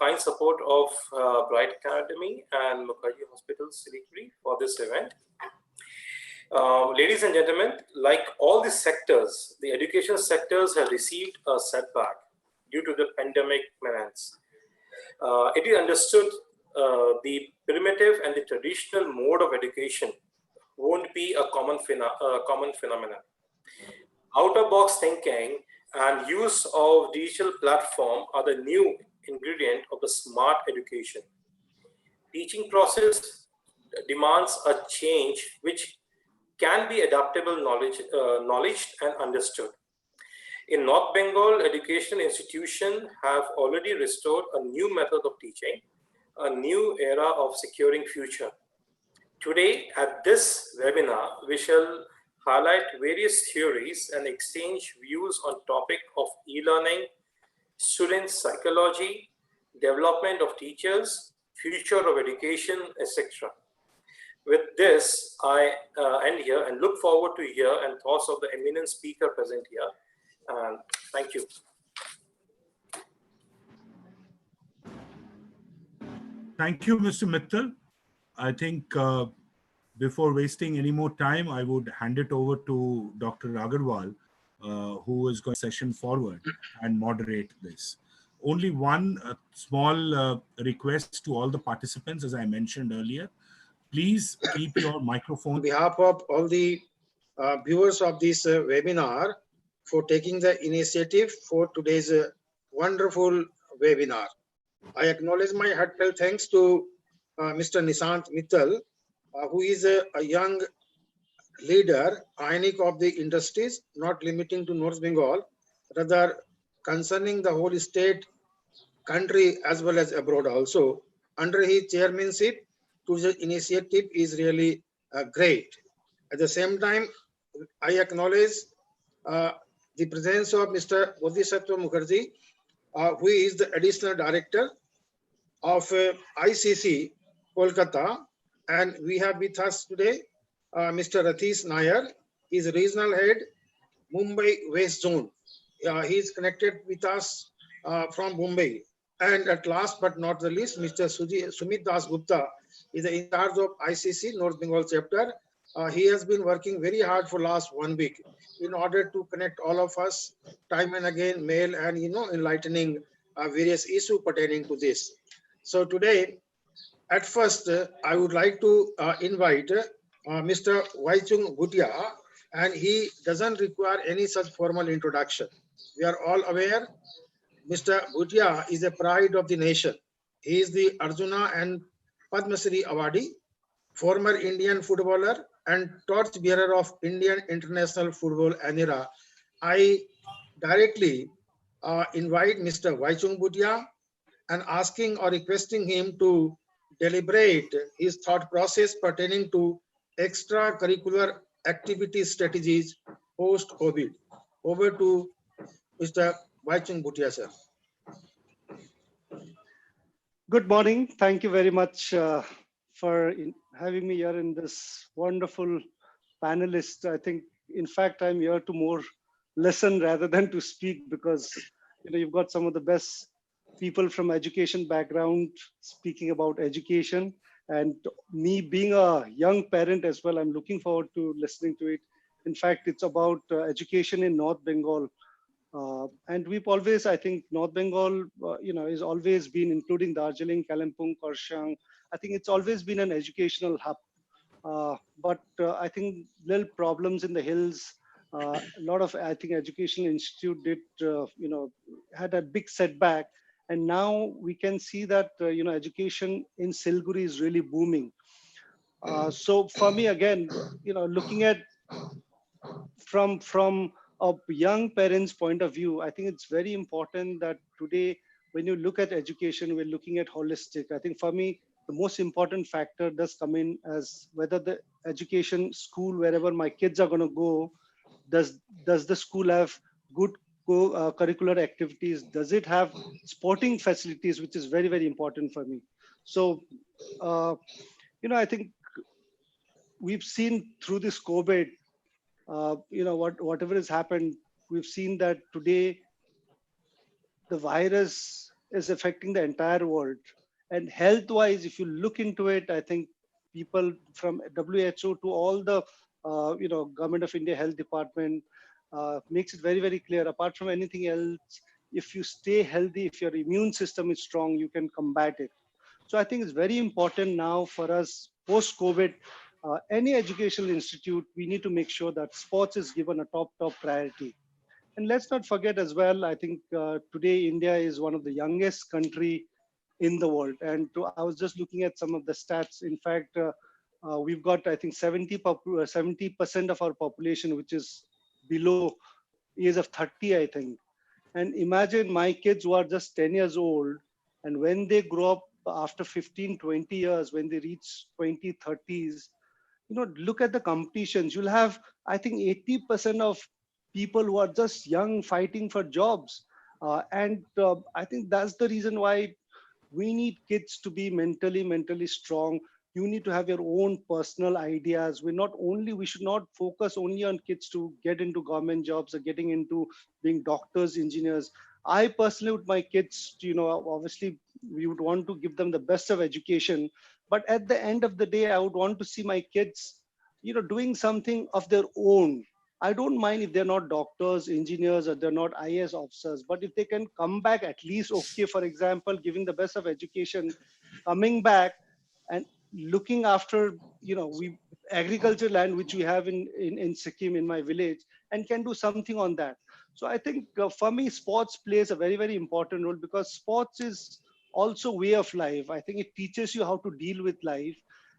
kind support of Bright Academy and Mukherjee Hospital, Siliguri for this event. Ladies and gentlemen, like all the sectors, the education sectors have received a setback due to the pandemic menace. It is understood the primitive and the traditional mode of education won't be a common phenomenon. Out-of-box thinking and use of digital platform are the new ingredient of the smart education. Teaching process demands a change which can be adaptable knowledge and understood. In North Bengal, education institutions have already restored a new method of teaching, a new era of securing future. Today, at this webinar, we shall highlight various theories and exchange views on topic of e-learning, student psychology, development of teachers, future of education, etc. With this, I end here and look forward to hear and thoughts of the eminent speaker present here. And thank you. Thank you, Mr. Mittal. I think before wasting any more time, I would hand it over to Dr. Agarwal, who is going to session forward and moderate this. Only one small request to all the participants, as I mentioned earlier. Please keep your microphone. On behalf of all the viewers of this webinar for taking the initiative for today's wonderful webinar. I acknowledge my heartfelt thanks to Mr. Nishant Mittal, who is a young leader, iconic of the industries, not limiting to North Bengal, rather concerning the whole state, country, as well as abroad also. Under his chairmanship, the initiative is really great. At the same time, I acknowledge the presence of Mr. Bodhisattva Mukherjee, who is the additional director of ICC Kolkata, and we have with us today Mr. Ratish Nair, is regional head Mumbai West Zone. He is connected with us from Mumbai. And at last but not the least, Mr. Sumit Das Gupta is in charge of ICC North Bengal chapter. He has been working very hard for last 1 week in order to connect all of us time and again, mail and enlightening various issues pertaining to this. So today, at first, I would like to invite Mr. Waichung Bhutia, and he doesn't require any such formal introduction. We are all aware Mr. Bhutia is a pride of the nation. He is the Arjuna and Padma Shri awardee, former Indian footballer and torch bearer of Indian international football era. I directly invite Mr. Waichung Bhutia and asking or requesting him to deliberate his thought process pertaining to extracurricular activity strategies post-COVID. Over to Mr. Waichung Bhutia, sir. Good morning. Thank you very much for having me here in this wonderful panelist. I think, in fact, I'm here to more listen rather than to speak, because you've got some of the best people from education background speaking about education, and me being a young parent as well, I'm looking forward to listening to it. In fact, it's about education in North Bengal. And we've always, I think, North Bengal, has always been, including Darjeeling, Kalimpong, Korsang. I think it's always been an educational hub. But I think little problems in the hills. A lot of, I think, education institute did, had a big setback. And now we can see that, education in Siliguri is really booming. So for me, again, looking at from a young parent's point of view, I think it's very important that today, when you look at education, we're looking at holistic. I think for me, the most important factor does come in as whether the education school, wherever my kids are going to go, does the school have good curricular activities? Does it have sporting facilities, which is very, very important for me? So, I think we've seen through this COVID, whatever has happened, we've seen that today the virus is affecting the entire world. And health wise, if you look into it, I think people from WHO to all the government of India health department makes it very, very clear. Apart from anything else, if you stay healthy, if your immune system is strong, you can combat it. So I think it's very important now for us post COVID, any educational institute, we need to make sure that sports is given a top priority. And let's not forget as well, I think today India is one of the youngest country in the world. And I was just looking at some of the stats. In fact, we've got, I think, 70% of our population, which is below age of 30, I think. And imagine my kids who are just 10 years old, and when they grow up after 15, 20 years, when they reach 20, 30s, look at the competitions. You'll have, I think, 80% of people who are just young fighting for jobs. And I think that's the reason why we need kids to be mentally strong. You need to have your own personal ideas. We should not focus only on kids to get into government jobs or getting into being doctors, engineers. I personally, with my kids, obviously we would want to give them the best of education, but at the end of the day, I would want to see my kids doing something of their own. I don't mind if they're not doctors, engineers, or they're not IAS officers, but if they can come back at least, okay, for example, giving the best of education, coming back and looking after, we agriculture land, which we have in Sikkim, in my village, and can do something on that. So I think for me, sports plays a very, very important role because sports is also way of life. I think it teaches you how to deal with life.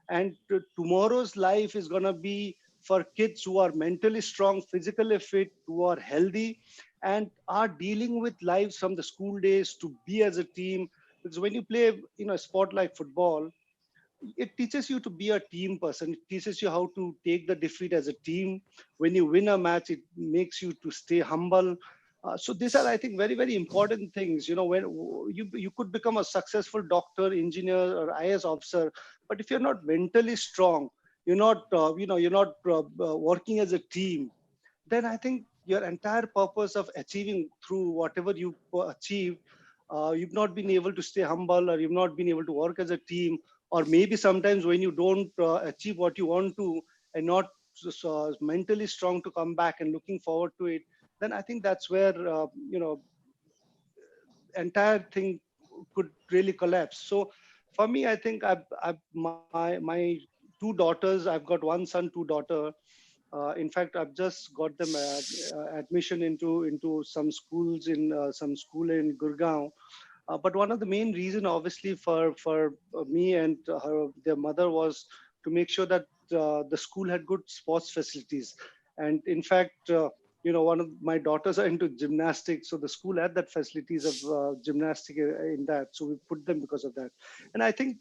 And tomorrow's life is going to be for kids who are mentally strong, physically fit, who are healthy, and are dealing with lives from the school days to be as a team. Because when you play, a sport like football, it teaches you to be a team person. It teaches you how to take the defeat as a team. When you win a match, it makes you to stay humble. So these are, I think, very, very important things. When you could become a successful doctor, engineer, or IS officer, but if you're not mentally strong, you're not working as a team, then I think your entire purpose of achieving through whatever you achieve, you've not been able to stay humble, or you've not been able to work as a team, or maybe sometimes when you don't achieve what you want to, and not mentally strong to come back and looking forward to it, then I think that's where entire thing could really collapse. So for me, I think my two daughters, I've got one son, two daughter. In fact, I've just got them admission into some schools in some school in Gurgaon. But one of the main reason, obviously, for me and their mother was to make sure that the school had good sports facilities. And in fact, one of my daughters are into gymnastics, so the school had that facilities of gymnastic in that. So we put them because of that. And I think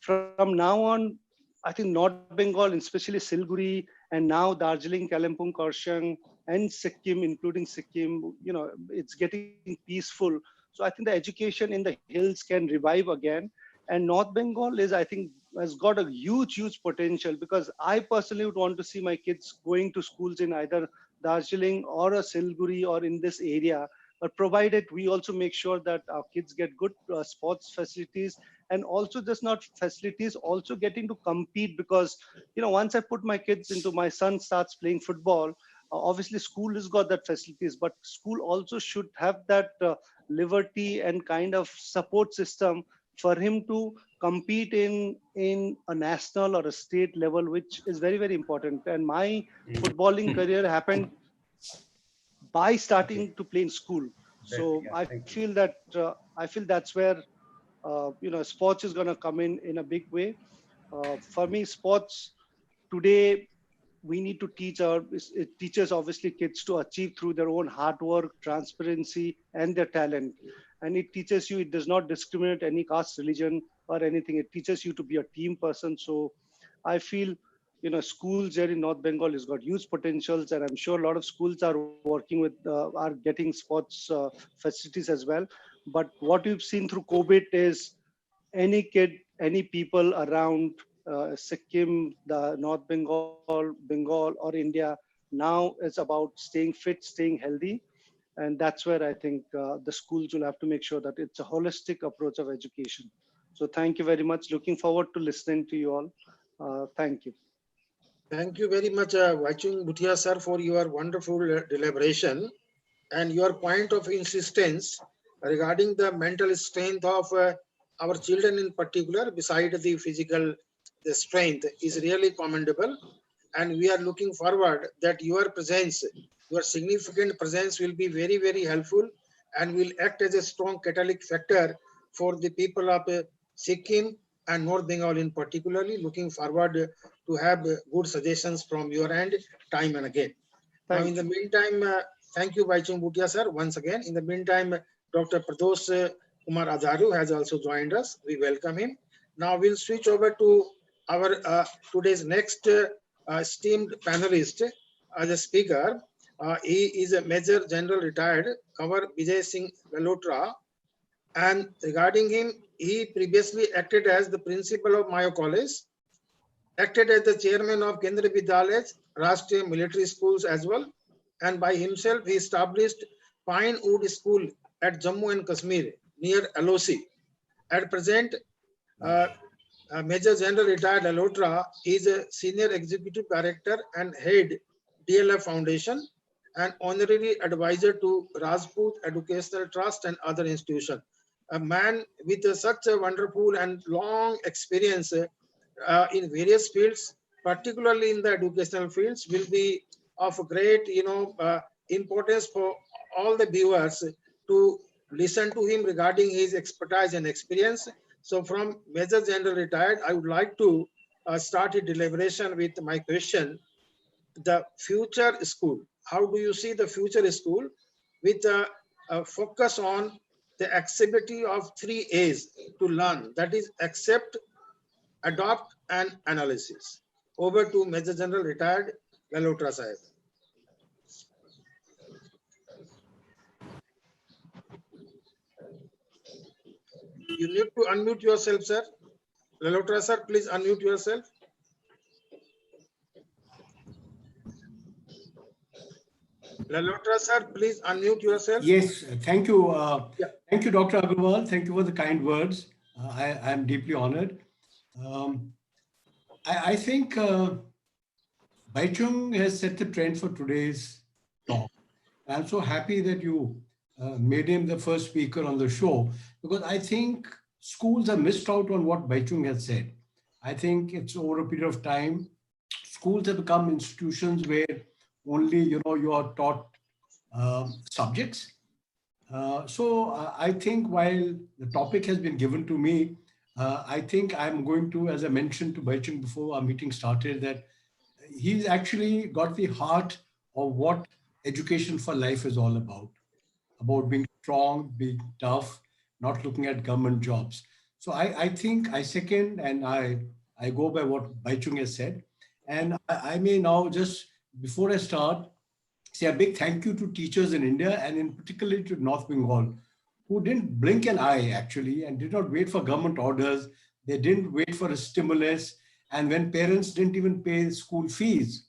from now on, I think North Bengal, and especially Siliguri, and now Darjeeling, Kalimpong, Kaohsiung, and Sikkim, including Sikkim, it's getting peaceful. So I think the education in the hills can revive again. And North Bengal is, I think, has got a huge potential, because I personally would want to see my kids going to schools in either Darjeeling or a Siliguri or in this area. But provided we also make sure that our kids get good sports facilities, and also just not facilities, also getting to compete. Because, once I put my kids into, my son starts playing football, obviously school has got that facilities, but school also should have that liberty and kind of support system for him to compete in a national or a state level, which is very, very important. And my footballing career happened by Okay, starting to play in school. that, So yeah, I thank you. feel that I feel that's where sports is going to come in a big way. For me, sports today, we need to teach it teaches obviously kids to achieve through their own hard work, transparency, and their talent. And it teaches you, it does not discriminate any caste, religion, or anything. It teaches you to be a team person. So I feel, schools here in North Bengal has got huge potentials, and I'm sure a lot of schools are working with, are getting sports facilities as well. But what we've seen through COVID is any kid, any people around Sikkim, the North Bengal, Bengal or India now is about staying fit, staying healthy. And that's where I think the schools will have to make sure that it's a holistic approach of education. So thank you very much. Looking forward to listening to you all. Thank you. Thank you very much, Vaichung Bhutia sir, for your wonderful deliberation and your point of insistence regarding the mental strength of our children in particular, beside the physical strength, is really commendable. And we are looking forward that your presence, your significant presence will be very, very helpful and will act as a strong catalytic factor for the people of Sikkim and North Bengal in particularly. Looking forward to have good suggestions from your end time and again. Now, in the meantime, thank you, Vaichung Bhutia sir, once again. In the meantime, Dr. Pradosh Kumar Adharu has also joined us. We welcome him. Now we'll switch over to our today's next esteemed panelist as a speaker. He is a Major General retired, Kanwar Vijay Singh Lalotra. And regarding him, he previously acted as the principal of Mayo College, acted as the chairman of Kendriya Vidyalaya, Rashtriya Military Schools as well. And by himself, he established Pine Wood School at Jammu and Kashmir near LOC. At present, Major General retired Lalotra is a senior executive director and head DLF Foundation and honorary advisor to Rajput Educational Trust and other institutions. A man with such a wonderful and long experience in various fields, particularly in the educational fields, will be of great, importance for all the viewers to listen to him regarding his expertise and experience. So from Major General retired, I would like to start a deliberation with my question, the future school. How do you see the future school with a focus on the activity of 3 A's to learn, that is accept, adopt and analysis. Over to Major General retired Lalotra Sahib. You need to unmute yourself, sir. Lalotra sir, please unmute yourself. Lalotra sir, please unmute yourself. Yes, thank you. Thank you, Dr. Agarwal. Thank you for the kind words. I am deeply honored. I think Baichung has set the trend for today's talk. I'm so happy that you made him the first speaker on the show, because I think schools have missed out on what Baichung has said. I think it's over a period of time, schools have become institutions where only, you are taught subjects. So I think while the topic has been given to me, I think I'm going to, as I mentioned to Baichung before our meeting started, that he's actually got the heart of what education for life is all about being strong, being tough, not looking at government jobs. So I think I second and I go by what Baichung has said. And I may now just, before I start, say a big thank you to teachers in India and in particularly to North Bengal, who didn't blink an eye actually and did not wait for government orders. They didn't wait for a stimulus. And when parents didn't even pay school fees,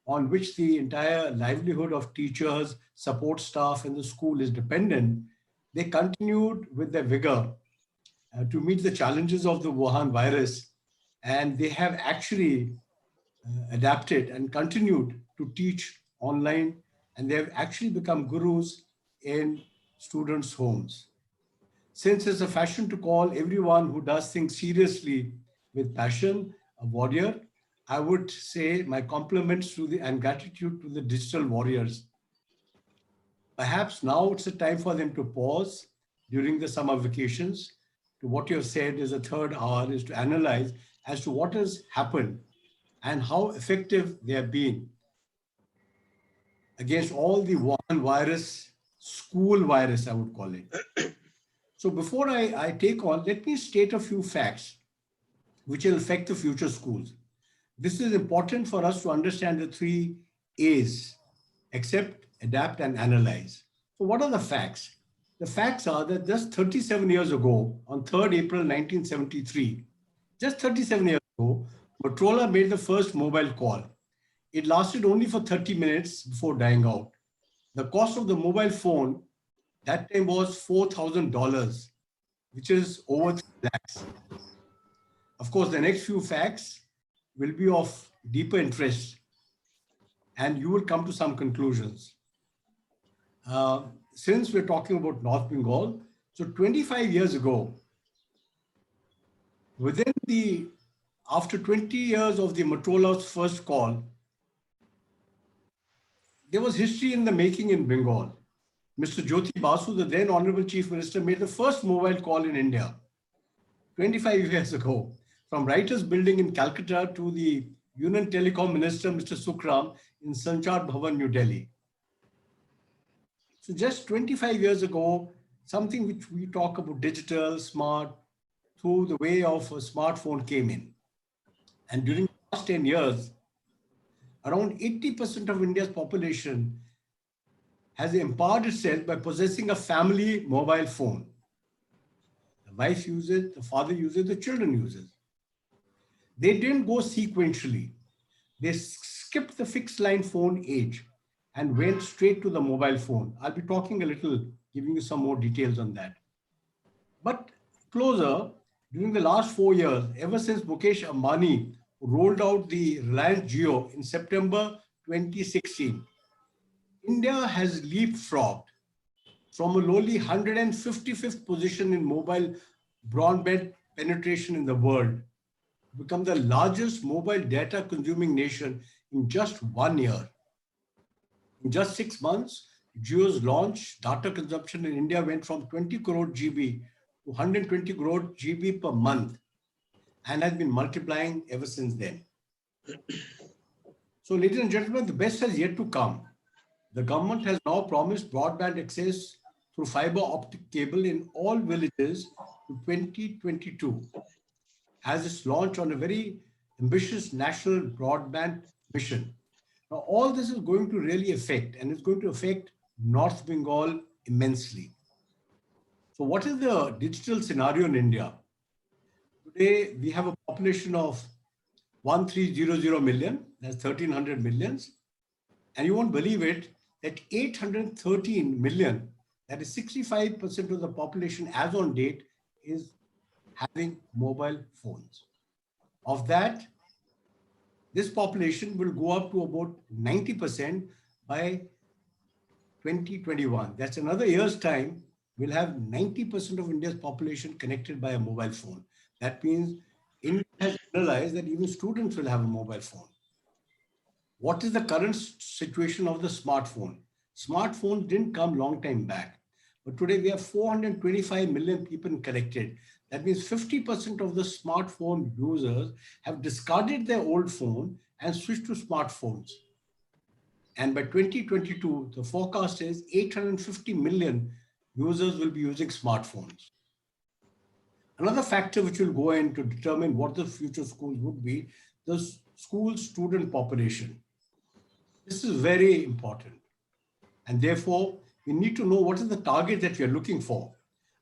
on which the entire livelihood of teachers, support staff and the school is dependent, they continued with their vigor to meet the challenges of the Wuhan virus. And they have actually adapted and continued to teach online, and they have actually become gurus in students' homes. Since it's a fashion to call everyone who does things seriously with passion a warrior, I would say my compliments to and gratitude to the digital warriors. Perhaps now it's a time for them to pause during the summer vacations. To what you have said is the third hour is to analyze as to what has happened and how effective they have been against all the Wuhan virus, school virus, I would call it. So before I take on, let me state a few facts which will affect the future schools. This is important for us to understand the 3 A's: accept, adapt, and analyze. So what are the facts? The facts are that just 37 years ago, on 3rd April 1973, just 37 years ago, Motorola made the first mobile call. It lasted only for 30 minutes before dying out. The cost of the mobile phone that time was $4,000, which is over 3 lakhs. Of course, the next few facts will be of deeper interest and you will come to some conclusions. Since we're talking about North Bengal, so 25 years ago, after 20 years of the Motorola's first call, there was history in the making in Bengal. Mr. Jyoti Basu, the then Honorable Chief Minister, made the first mobile call in India 25 years ago, from Writers Building in Calcutta to the Union Telecom Minister, Mr. Sukram, in Sanchar Bhavan, New Delhi. So just 25 years ago, something which we talk about digital, smart, through the way of a smartphone came in. And during the last 10 years, around 80% of India's population has empowered itself by possessing a family mobile phone. The wife uses it, the father uses it, the children use it. They didn't go sequentially. They skipped the fixed line phone age and went straight to the mobile phone. I'll be talking a little, giving you some more details on that. But closer, during the last 4 years, ever since Mukesh Ambani rolled out the Reliance Jio in September 2016, India has leapfrogged from a lowly 155th position in mobile broadband penetration in the world to become the largest mobile data consuming nation in just 1 year. In just 6 months, Jio's launch data consumption in India went from 20 crore GB to 120 crore GB per month and has been multiplying ever since then. So, ladies and gentlemen, the best has yet to come. The government has now promised broadband access through fiber optic cable in all villages to 2022 as its launch on a very ambitious national broadband mission. Now, all this is going to really affect, and it's going to affect North Bengal immensely. So what is the digital scenario in India? Today, we have a population of 1300 million, that's 1300 millions. And you won't believe it, that 813 million, that is 65% of the population as on date, is having mobile phones. Of that, this population will go up to about 90% by 2021. That's another year's time. We'll have 90% of India's population connected by a mobile phone. That means India has realized that even students will have a mobile phone. What is the current situation of the smartphone? Smartphones didn't come long time back, but today we have 425 million people connected. That means 50% of the smartphone users have discarded their old phone and switched to smartphones. And by 2022, the forecast is 850 million users will be using smartphones. Another factor which will go in to determine what the future schools would be, the school student population. This is very important. And therefore, we need to know what is the target that we are looking for.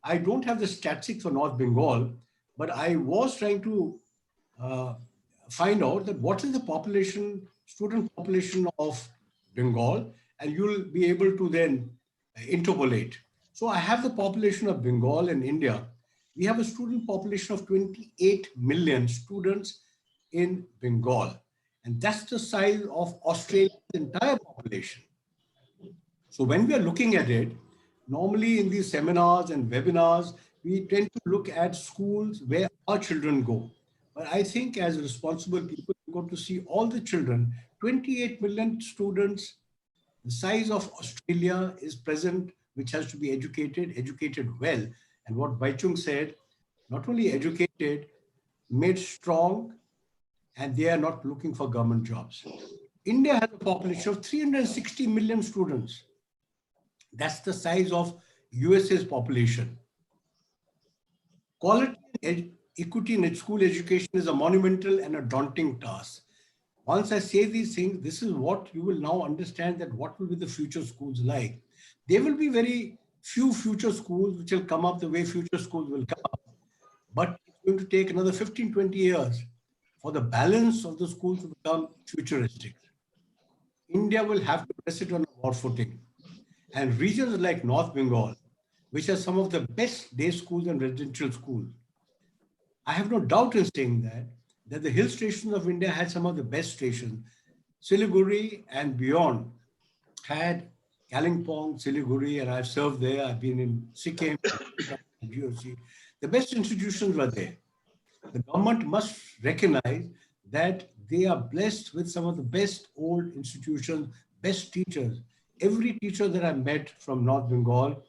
I don't have the statistics for North Bengal, but I was trying to find out that what is the population, student population of Bengal, and you'll be able to then interpolate. So I have the population of Bengal in India. We have a student population of 28 million students in Bengal. And that's the size of Australia's entire population. So when we are looking at it, normally in these seminars and webinars, we tend to look at schools where our children go. But I think as responsible people, we're going to see all the children, 28 million students, the size of Australia is present, which has to be educated well. And what Baichung said, not only educated, made strong, and they are not looking for government jobs. India has a population of 360 million students. That's the size of USA's population. Quality and equity in school education is a monumental and a daunting task. Once I say these things, this is what you will now understand, that what will be the future schools like. There will be very few future schools which will come up the way future schools will come up. But it's going to take another 15, 20 years for the balance of the schools to become futuristic. India will have to press it on a war footing. And regions like North Bengal, which are some of the best day schools and residential schools, I have no doubt in saying that the hill stations of India had some of the best stations. Siliguri and beyond had Kalimpong, Siliguri, and I've served there. I've been in Sikkim, GOC. The best institutions were there. The government must recognize that they are blessed with some of the best old institutions, best teachers. Every teacher that I met from North Bengal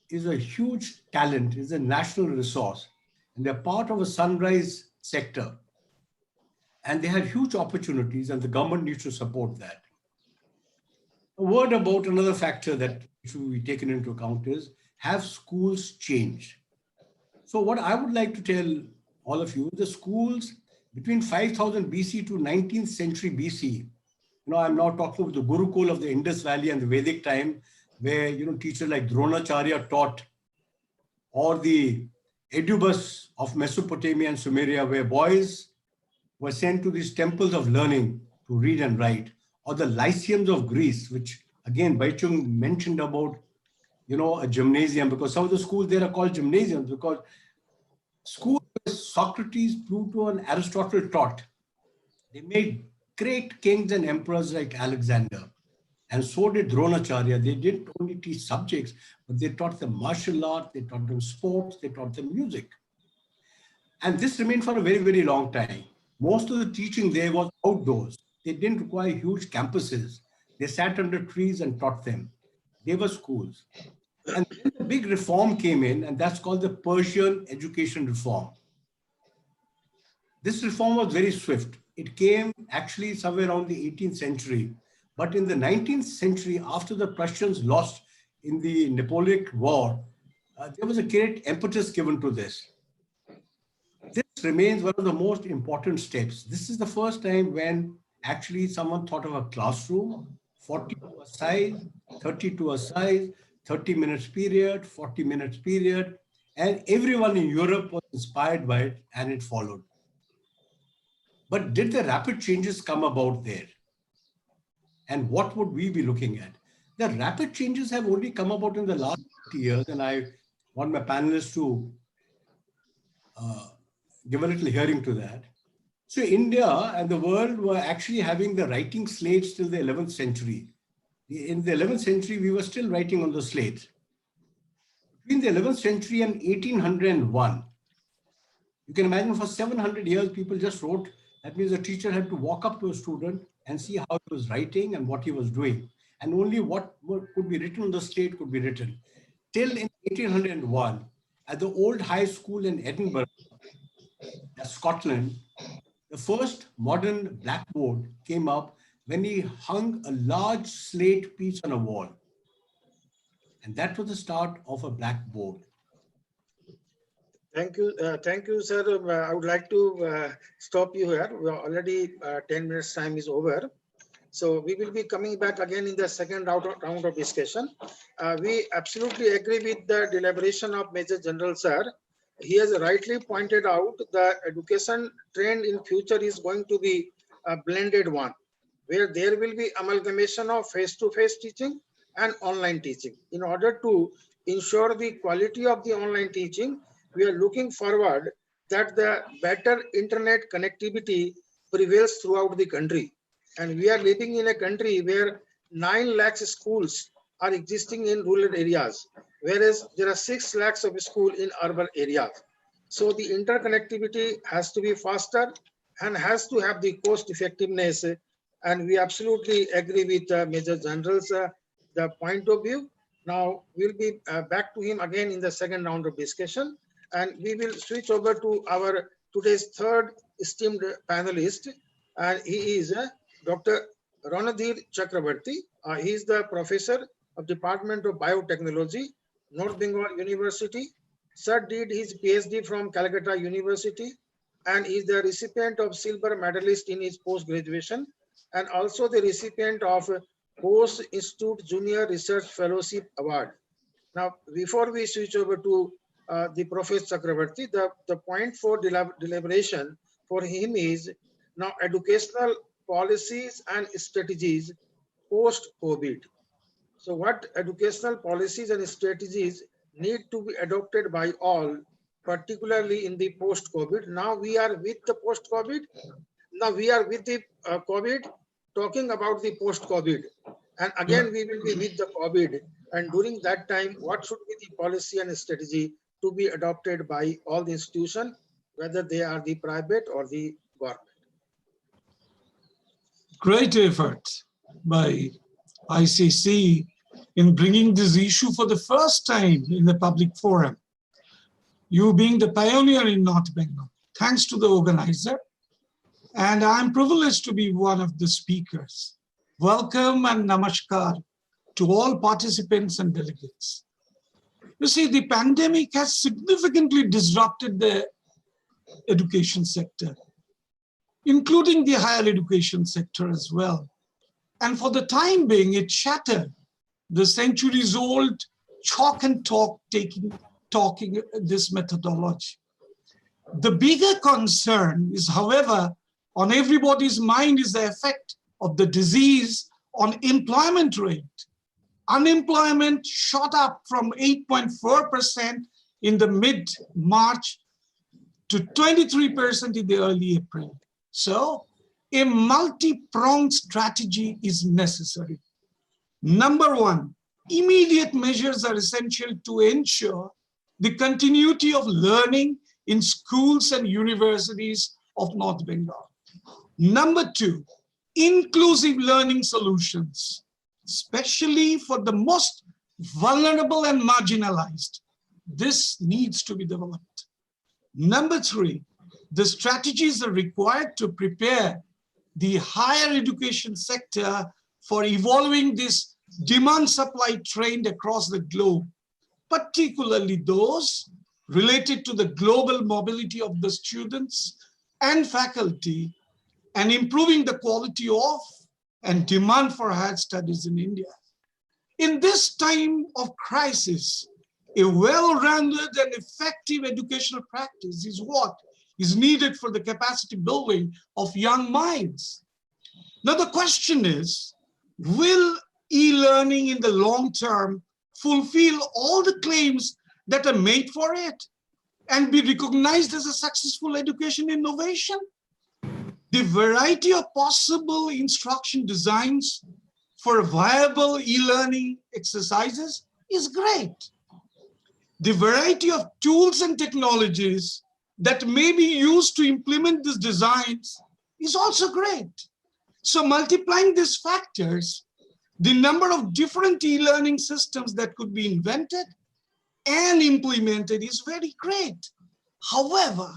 is a huge talent, is a national resource, and they're part of a sunrise sector. And they have huge opportunities, and the government needs to support that. A word about another factor that should be taken into account is, have schools changed? So what I would like to tell all of you, the schools between 5000 BC to 19th century BC, I'm now talking about the Gurukul of the Indus Valley and the Vedic time, where, teachers like Dronacharya taught, or the Edubus of Mesopotamia and Sumeria, where boys were sent to these temples of learning to read and write, or the Lyceums of Greece, which again, Baichung mentioned about, a gymnasium, because some of the schools there are called gymnasiums, because schools where Socrates, Plato, and Aristotle taught, they made great kings and emperors like Alexander. And so did Dronacharya. They didn't only teach subjects, but they taught them martial art, they taught them sports, they taught them music. And this remained for a very, very long time. Most of the teaching there was outdoors. They didn't require huge campuses. They sat under trees and taught them. They were schools. And then the big reform came in, and that's called the Persian education reform. This reform was very swift. It came actually somewhere around the 18th century. But in the 19th century, after the Prussians lost in the Napoleonic War, there was a great impetus given to this. This remains one of the most important steps. This is the first time when actually someone thought of a classroom, 40 to a size, 30 to a size, 30 minutes period, 40 minutes period, and everyone in Europe was inspired by it, and it followed. But did the rapid changes come about there? And what would we be looking at? The rapid changes have only come about in the last 20 years, and I want my panelists to give a little hearing to that. So India and the world were actually having the writing slates till the 11th century. In the 11th century, we were still writing on the slates. Between the 11th century and 1801, you can imagine for 700 years, people just wrote. That means the teacher had to walk up to a student and see how he was writing and what he was doing. And only what could be written on the slate could be written. Till in 1801, at the old high school in Edinburgh, Scotland, the first modern blackboard came up when he hung a large slate piece on a wall. And that was the start of a blackboard. Thank you, sir. I would like to stop you here. We are already 10 minutes time is over. So we will be coming back again in the second round of discussion. We absolutely agree with the deliberation of Major General Sir. He has rightly pointed out the education trend in future is going to be a blended one, where there will be amalgamation of face-to-face teaching and online teaching. In order to ensure the quality of the online teaching, we are looking forward that the better internet connectivity prevails throughout the country. And we are living in a country where 9 lakhs schools are existing in rural areas, whereas there are 6 lakhs of schools in urban areas. So the interconnectivity has to be faster and has to have the cost effectiveness. And we absolutely agree with Major General's the point of view. Now we'll be back to him again in the second round of discussion. And we will switch over to our today's third esteemed panelist. And he is Dr. Ranadhir Chakrabarti. He is the professor of Department of Biotechnology, North Bengal University. Sir did his PhD from Calcutta University and is the recipient of silver medalist in his post-graduation and also the recipient of Post Institute Junior Research Fellowship Award. Now, before we switch over to the Professor Chakrabarti, the point for deliberation for him is now educational policies and strategies post-COVID. So what educational policies and strategies need to be adopted by all, particularly in the post-COVID? Now we are with the post-COVID. Now we are with the COVID, talking about the post-COVID. And again, we will be with the COVID. And during that time, what should be the policy and strategy to be adopted by all the institutions, whether they are the private or the government? Great effort by ICC in bringing this issue for the first time in the public forum. You being the pioneer in North Bengal, thanks to the organizer. And I'm privileged to be one of the speakers. Welcome and namaskar to all participants and delegates. You see, the pandemic has significantly disrupted the education sector, including the higher education sector as well. And for the time being, it shattered the centuries-old chalk and talk talking this methodology. The bigger concern is, however, on everybody's mind is the effect of the disease on employment rate. Unemployment shot up from 8.4% in the mid-March to 23% in the early April. So a multi-pronged strategy is necessary. Number one, immediate measures are essential to ensure the continuity of learning in schools and universities of North Bengal. Number two, inclusive learning solutions, especially for the most vulnerable and marginalized. This needs to be developed. Number three, the strategies are required to prepare the higher education sector for evolving this demand-supply trend across the globe, particularly those related to the global mobility of the students and faculty, and improving the quality of and demand for higher studies in India. In this time of crisis, a well-rounded and effective educational practice is what is needed for the capacity building of young minds. Now the question is, will e-learning in the long term fulfill all the claims that are made for it and be recognized as a successful education innovation? The variety of possible instruction designs for viable e-learning exercises is great. The variety of tools and technologies that may be used to implement these designs is also great. So multiplying these factors, the number of different e-learning systems that could be invented and implemented is very great. However,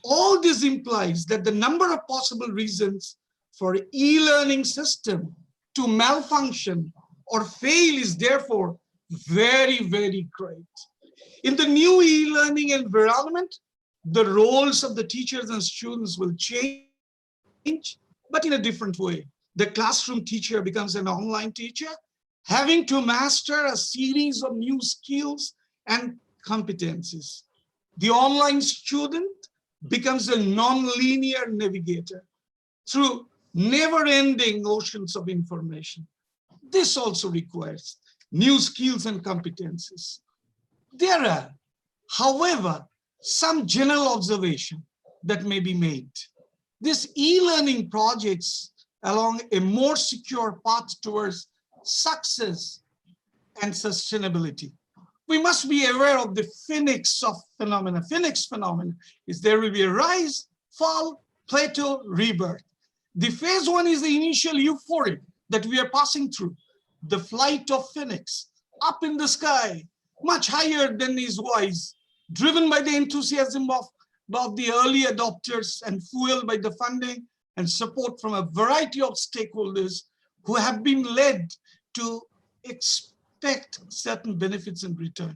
all this implies that the number of possible reasons for e-learning system to malfunction or fail is therefore very, very great. In the new e-learning environment, the roles of the teachers and students will change, but in a different way. The classroom teacher becomes an online teacher, having to master a series of new skills and competencies. The online student becomes a non-linear navigator through never-ending oceans of information. This also requires new skills and competencies. There are, however, some general observation that may be made. These e-learning projects along a more secure path towards success and sustainability. We must be aware of the phoenix of phenomena. Phoenix phenomena is there will be a rise, fall, plateau, rebirth. The phase one is the initial euphoria that we are passing through. The flight of phoenix up in the sky, much higher than is wise, driven by the enthusiasm of the early adopters and fueled by the funding and support from a variety of stakeholders who have been led to expect certain benefits in return.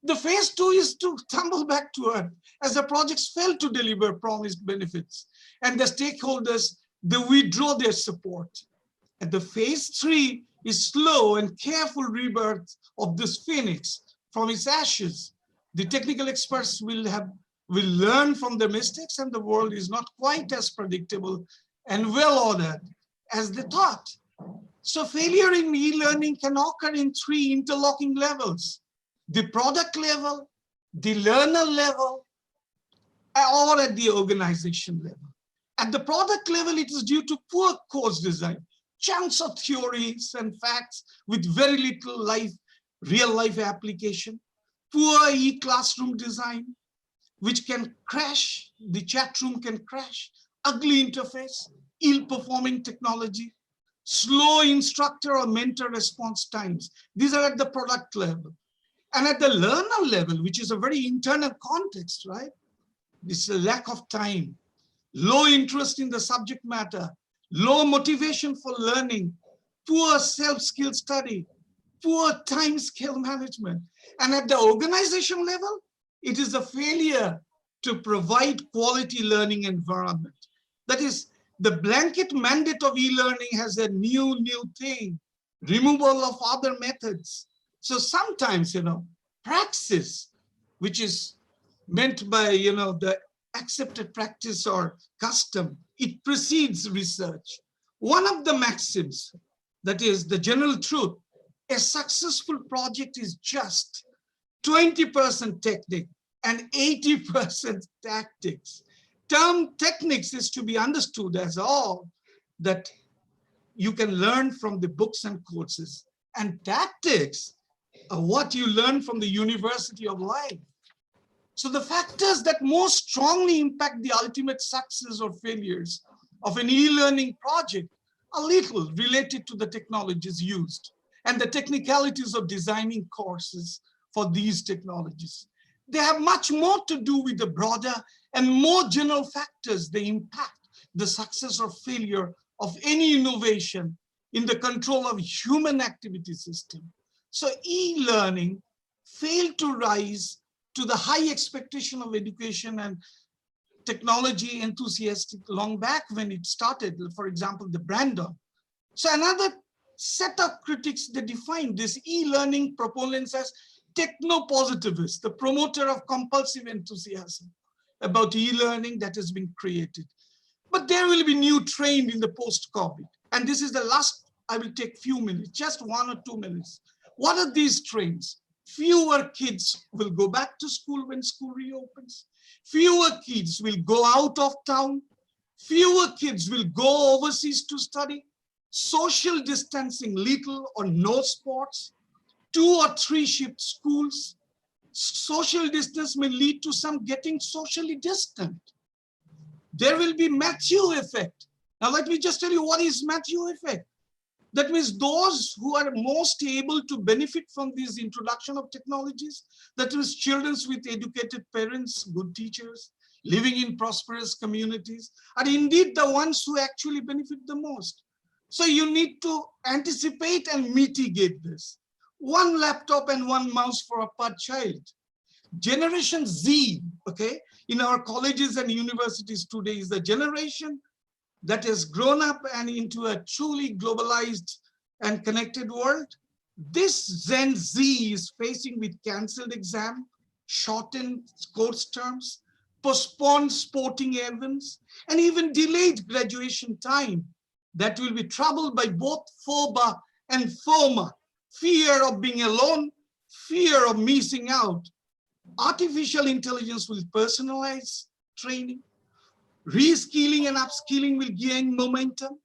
The phase two is to tumble back to earth as the projects fail to deliver promised benefits and the stakeholders, they withdraw their support. And the phase three is slow and careful rebirth of this phoenix from its ashes. The technical experts will learn from the mistakes, and the world is not quite as predictable and well ordered as they thought. So failure in e-learning can occur in 3 interlocking levels: the product level, the learner level, or at the organization level. At the product level, it is due to poor course design, chunks of theories and facts with very little real-life application, poor e-classroom design, which can crash, the chat room can crash, ugly interface, ill-performing technology, slow instructor or mentor response times. These are at the product level. And at the learner level, which is a very internal context, right? This is a lack of time, low interest in the subject matter, low motivation for learning, poor self-skill study, poor time scale management. And at the organization level, it is a failure to provide quality learning environment. That is, the blanket mandate of e-learning has a new thing, removal of other methods. So sometimes, praxis, which is meant by, the accepted practice or custom, it precedes research. One of the maxims, that is the general truth, a successful project is just 20% technique and 80% tactics. Term techniques is to be understood as all that you can learn from the books and courses, and tactics are what you learn from the University of Life. So the factors that most strongly impact the ultimate success or failures of an e-learning project are little related to the technologies used and the technicalities of designing courses for these technologies. They have much more to do with the broader and more general factors that impact the success or failure of any innovation in the control of human activity system. So e-learning failed to rise to the high expectation of education and technology enthusiastic long back when it started, for example, the Brandon. So another set of critics, they define this e-learning proponents as techno-positivists, the promoter of compulsive enthusiasm about e-learning that has been created. But there will be new trend in the post-COVID. And this is the last, I will take few minutes, just 1 or 2 minutes. What are these trends? Fewer kids will go back to school when school reopens. Fewer kids will go out of town. Fewer kids will go overseas to study. Social distancing, little or no sports. 2 or 3 shift schools. Social distance may lead to some getting socially distant. There will be Matthew effect. Now let me just tell you what is Matthew effect. That means those who are most able to benefit from this introduction of technologies, that is children with educated parents, good teachers, living in prosperous communities, are indeed the ones who actually benefit the most. So you need to anticipate and mitigate this. 1 laptop and 1 mouse for a per child. Generation Z, okay, in our colleges and universities today is the generation that has grown up and into a truly globalized and connected world. This Gen Z is facing with canceled exam, shortened course terms, postponed sporting events, and even delayed graduation time that will be troubled by both FOBA and FOMA, fear of being alone, fear of missing out. Artificial intelligence will personalize training. Reskilling and upskilling will gain momentum.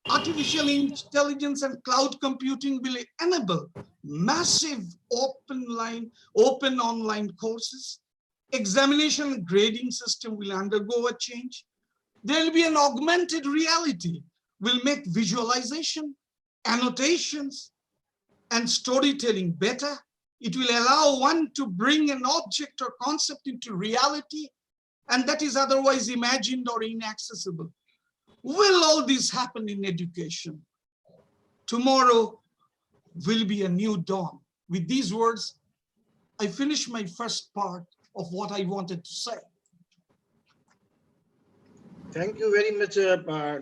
Artificial intelligence and cloud computing will enable massive open online courses. Examination and grading system will undergo a change. There will be an augmented reality, will make visualization, annotations, and storytelling better. It will allow one to bring an object or concept into reality, and that is otherwise imagined or inaccessible. Will all this happen in education? Tomorrow will be a new dawn. With these words, I finish my first part of what I wanted to say. Thank you very much,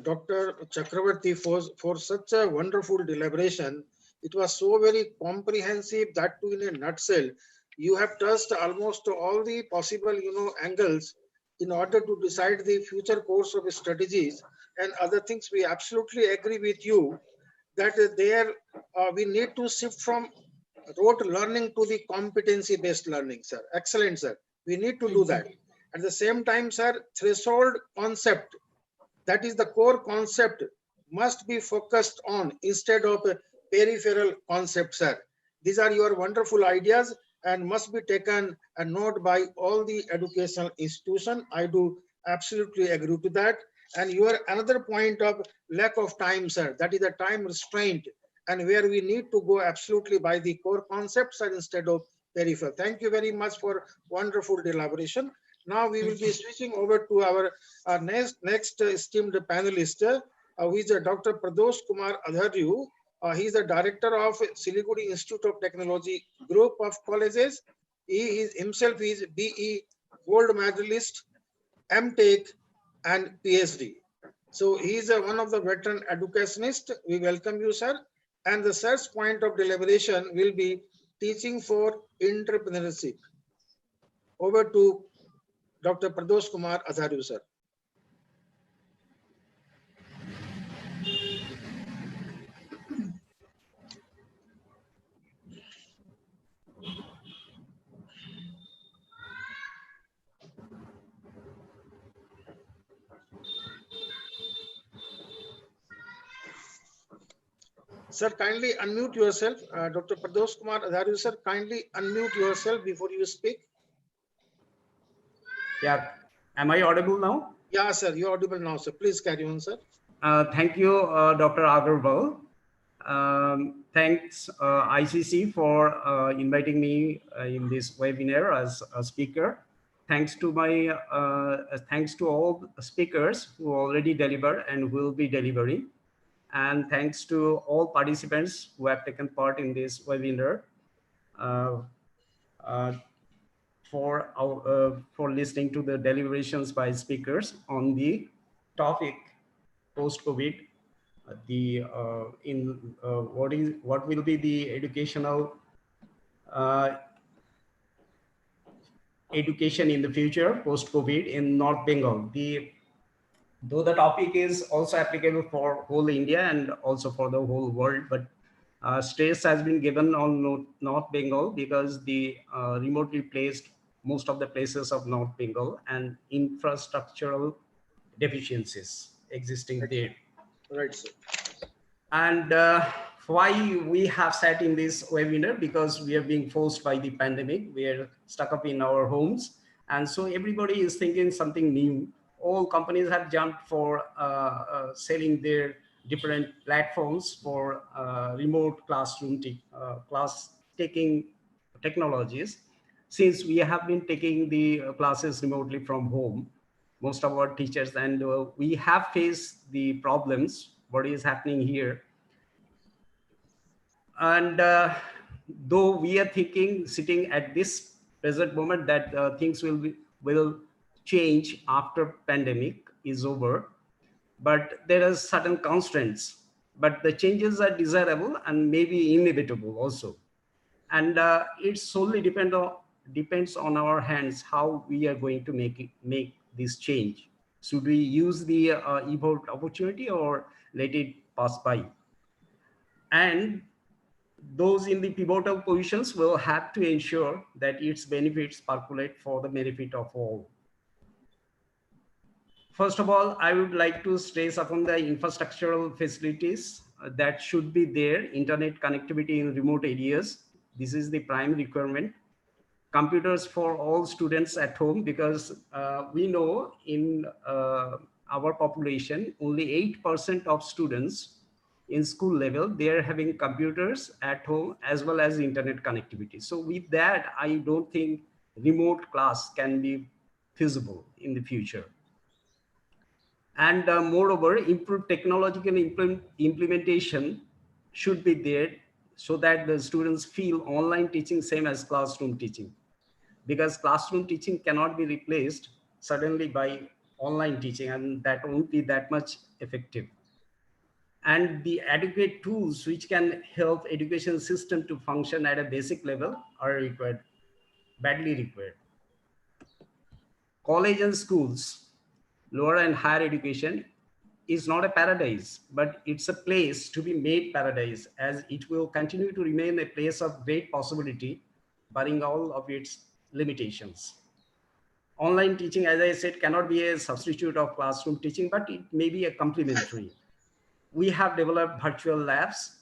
Dr. Chakravarti, for such a wonderful deliberation. It was so very comprehensive, that too in a nutshell. You have touched almost all the possible, angles in order to decide the future course of strategies and other things. We absolutely agree with you that there we need to shift from rote learning to the competency-based learning, sir. Excellent, sir. We need to do that. At the same time, sir, threshold concept, that is the core concept, must be focused on instead of a peripheral concept, sir. These are your wonderful ideas and must be taken a note by all the educational institution. I do absolutely agree to that. And your another point of lack of time, sir, that is the time restraint, and where we need to go absolutely by the core concepts and instead of peripheral. Thank you very much for wonderful elaboration. Now we will be switching over to our next esteemed panelist, who is Dr. Pradosh Kumar Adharyu. He is the director of Siliguri Institute of Technology Group of Colleges. He is himself is BE Gold Medalist, MTech, and PhD. So he is one of the veteran educationists. We welcome you, sir. And the sir's point of deliberation will be teaching for entrepreneurship. Over to Dr. Pradosh Kumar Adharyu, sir. Sir, kindly unmute yourself. Dr. Pradosh Kumar Adharyu, sir, kindly unmute yourself before you speak. Yeah. Am I audible now? Yeah, sir, you're audible now, sir. Please carry on, sir. Thank you, Dr. Agarwal. Thanks, ICC, for inviting me in this webinar as a speaker. Thanks to all speakers who already delivered and will be delivering. And thanks to all participants who have taken part in this webinar for listening to the deliberations by speakers on the topic post-COVID. What will be the education in the future post-COVID in North Bengal. Though the topic is also applicable for whole India and also for the whole world, but stress has been given on North Bengal because the remotely placed most of the places of North Bengal and infrastructural deficiencies existing there. Right, sir. And why we have sat in this webinar, because we are being forced by the pandemic. We are stuck up in our homes. And so everybody is thinking something new. All companies have jumped for selling their different platforms for remote classroom class taking technologies. Since we have been taking the classes remotely from home, most of our teachers, and we have faced the problems, what is happening here. And though we are thinking, sitting at this present moment, that things will change after pandemic is over, but there are certain constraints, but the changes are desirable and maybe inevitable also. And it solely depends on our hands how we are going to make this change. Should we use the evolved opportunity or let it pass by? And those in the pivotal positions will have to ensure that its benefits percolate for the benefit of all. First of all, I would like to stress upon the infrastructural facilities that should be there. Internet connectivity in remote areas. This is the prime requirement. Computers for all students at home, because we know in our population, only 8% of students in school level, they are having computers at home as well as internet connectivity. So with that, I don't think remote class can be feasible in the future. And moreover, improved technological implementation should be there so that the students feel online teaching same as classroom teaching, because classroom teaching cannot be replaced suddenly by online teaching, and that won't be that much effective. And the adequate tools which can help education system to function at a basic level are required, badly required. College and schools, lower and higher education, is not a paradise, but it's a place to be made paradise, as it will continue to remain a place of great possibility, barring all of its limitations. Online teaching, as I said, cannot be a substitute of classroom teaching, but it may be a complementary. We have developed virtual labs,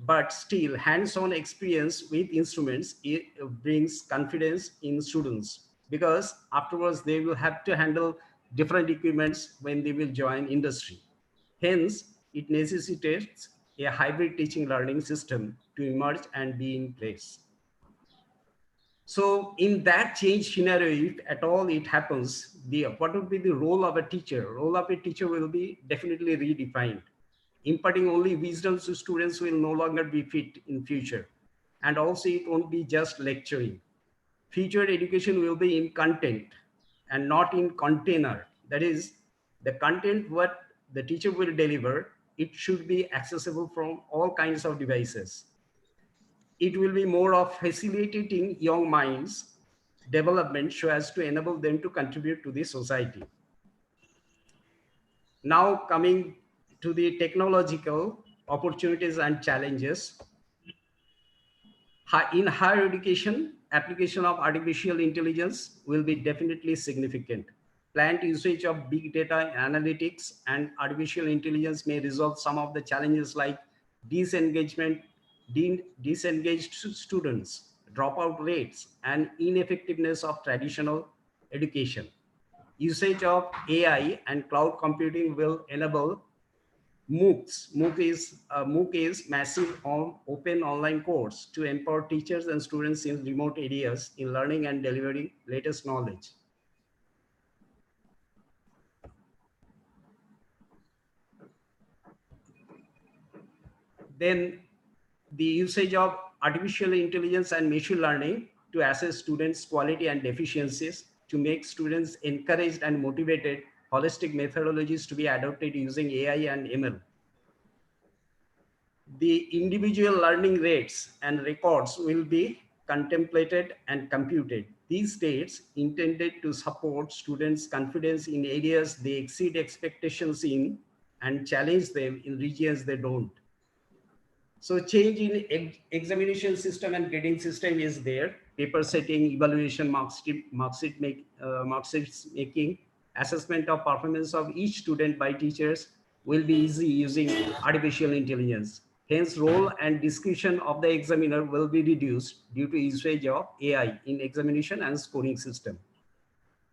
but still hands-on experience with instruments, it brings confidence in students, because afterwards they will have to handle different equipments when they will join industry. Hence, it necessitates a hybrid teaching learning system to emerge and be in place. So in that change scenario, if at all it happens, what would be the role of a teacher? Role of a teacher will be definitely redefined. Imparting only wisdom to students will no longer be fit in future. And also it won't be just lecturing. Future education will be in content and not in container. That is, the content what the teacher will deliver, it should be accessible from all kinds of devices. It will be more of facilitating young minds development so as to enable them to contribute to the society. Now coming to the technological opportunities and challenges. In higher education, application of artificial intelligence will be definitely significant. Planned usage of big data analytics and artificial intelligence may resolve some of the challenges like disengagement, disengaged students, dropout rates, and ineffectiveness of traditional education. Usage of AI and cloud computing will enable MOOCs. MOOC is massive open online course to empower teachers and students in remote areas in learning and delivering latest knowledge. Then the usage of artificial intelligence and machine learning to assess students' quality and deficiencies, to make students encouraged and motivated, holistic methodologies to be adopted using AI and ML. The individual learning rates and records will be contemplated and computed. These states intended to support students' confidence in areas they exceed expectations in and challenge them in regions they don't. So change in examination system and grading system is there. Paper setting, evaluation, mark sheet making, assessment of performance of each student by teachers will be easy using artificial intelligence. Hence, role and discretion of the examiner will be reduced due to usage of AI in examination and scoring system.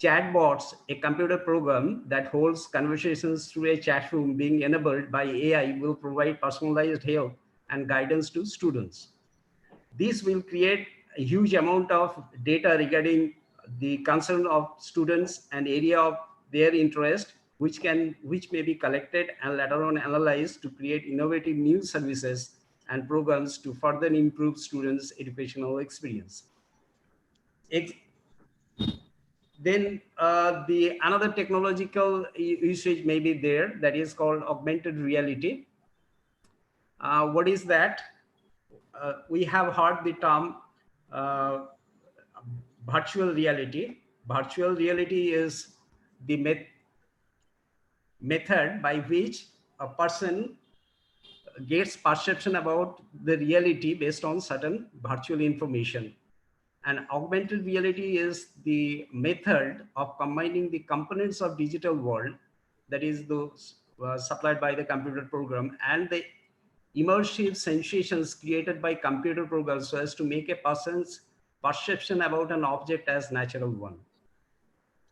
Chatbots, a computer program that holds conversations through a chat room being enabled by AI, will provide personalized help and guidance to students. This will create a huge amount of data regarding the concern of students and area of their interest, which may be collected and later on analyzed to create innovative new services and programs to further improve students' educational experience. Then the another technological usage may be there, that is called augmented reality. What is that? We have heard the term virtual reality. Virtual reality is the method by which a person gets perception about the reality based on certain virtual information. And augmented reality is the method of combining the components of digital world, that is those supplied by the computer program, and the immersive sensations created by computer programs so as to make a person's perception about an object as natural one.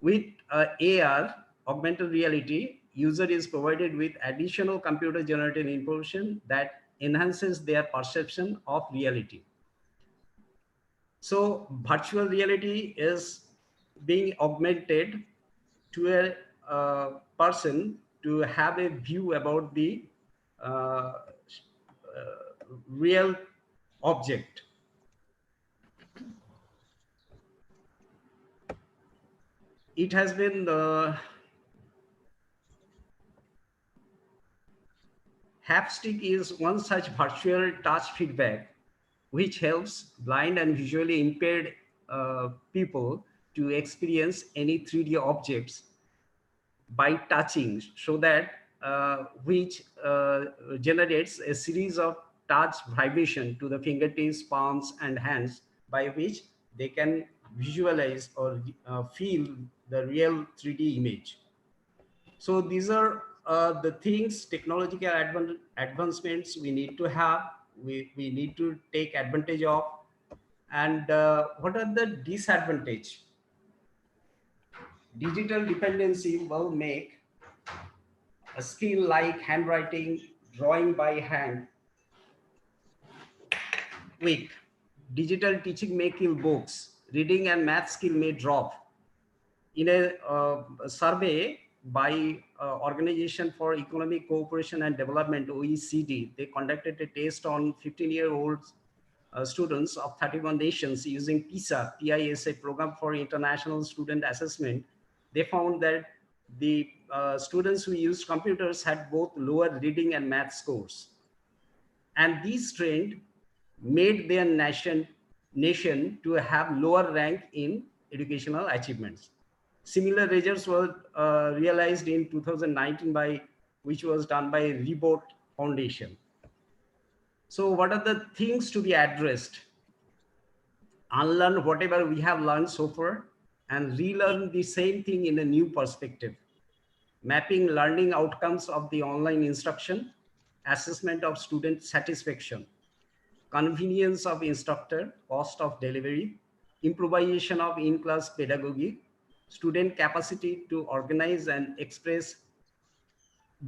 With AR, augmented reality, user is provided with additional computer generated information that enhances their perception of reality. So virtual reality is being augmented to a person to have a view about the real object. It has been Hapstick is one such virtual touch feedback which helps blind and visually impaired people to experience any 3D objects by touching, so that which generates a series of touch vibration to the fingertips, palms, and hands, by which they can visualize or feel the real 3D image. So these are the things, technological advancements we need to have, we need to take advantage of. And what are the disadvantage? Digital dependency will make a skill like handwriting, drawing by hand weak. Digital teaching may kill books. Reading and math skill may drop. In a survey by Organization for Economic Cooperation and Development, OECD, they conducted a test on 15-year-old students of 31 nations using PISA program for international student assessment. They found that the students who used computers had both lower reading and math scores. And this trend made their nation to have lower rank in educational achievements. Similar results were realized in 2019 which was done by Reboot Foundation. So what are the things to be addressed? Unlearn whatever we have learned so far and relearn the same thing in a new perspective. Mapping learning outcomes of the online instruction, assessment of student satisfaction, convenience of instructor, cost of delivery, improvisation of in-class pedagogy, student capacity to organize and express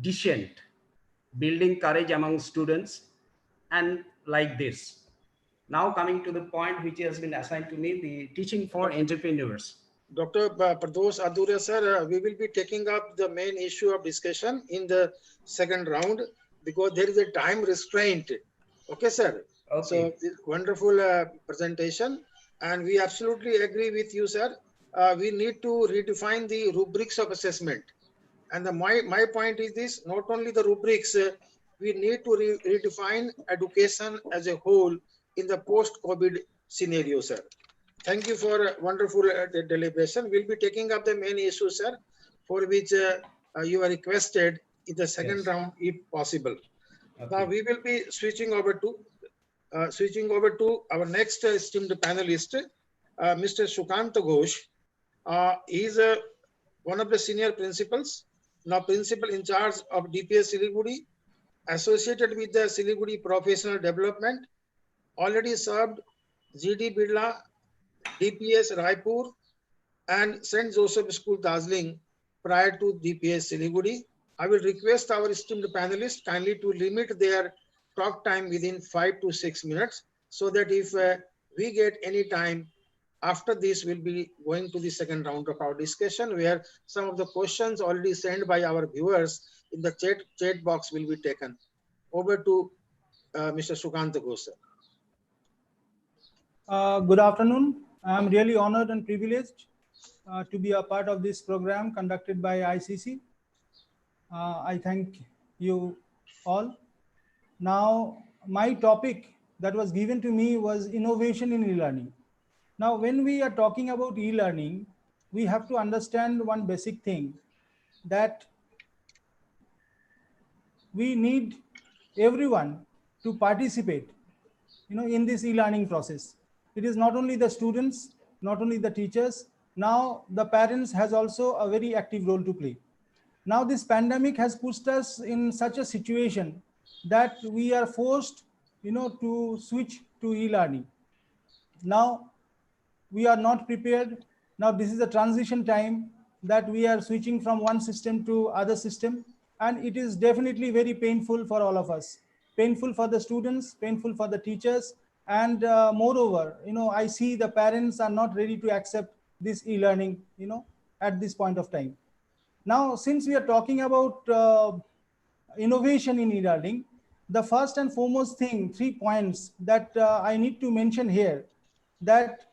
dissent, building courage among students, and like this. Now coming to the point which has been assigned to me, the teaching for entrepreneurs. Dr. Pradosh Adurya sir, we will be taking up the main issue of discussion in the second round because there is a time restraint. Okay, sir. Okay. So wonderful presentation, and we absolutely agree with you, sir. We need to redefine the rubrics of assessment. And my point is this: not only the rubrics, we need to redefine education as a whole in the post-COVID scenario, sir. Thank you for a wonderful deliberation. We'll be taking up the main issue, sir, for which you are requested in the second round, if possible. Okay. Now we will be switching over to our next esteemed panelist, Mr. Sukanta Ghosh. He is one of the senior principals, now principal in charge of DPS Siliguri, associated with the Siliguri Professional Development, already served GD Birla, DPS Raipur, and St. Joseph School Darjeeling prior to DPS Siliguri. I will request our esteemed panelists kindly to limit their talk time within 5 to 6 minutes, so that if we get any time after this, we'll be going to the second round of our discussion, where some of the questions already sent by our viewers in the chat box will be taken. Over to Mr. Sukanta Ghosh. Good afternoon. I'm really honored and privileged to be a part of this program conducted by ICC. I thank you all. Now, my topic that was given to me was innovation in e-learning. Now, when we are talking about e-learning, we have to understand one basic thing, that we need everyone to participate, in this e-learning process. It is not only the students, not only the teachers. Now, the parents has also a very active role to play. Now, this pandemic has pushed us in such a situation that we are forced, to switch to e-learning. Now, we are not prepared. Now, this is a transition time that we are switching from one system to other system. And it is definitely very painful for all of us. Painful for the students, painful for the teachers. And moreover, I see the parents are not ready to accept this e-learning, at this point of time. Now, since we are talking about innovation in e-learning, the first and foremost thing, 3 points that I need to mention here, that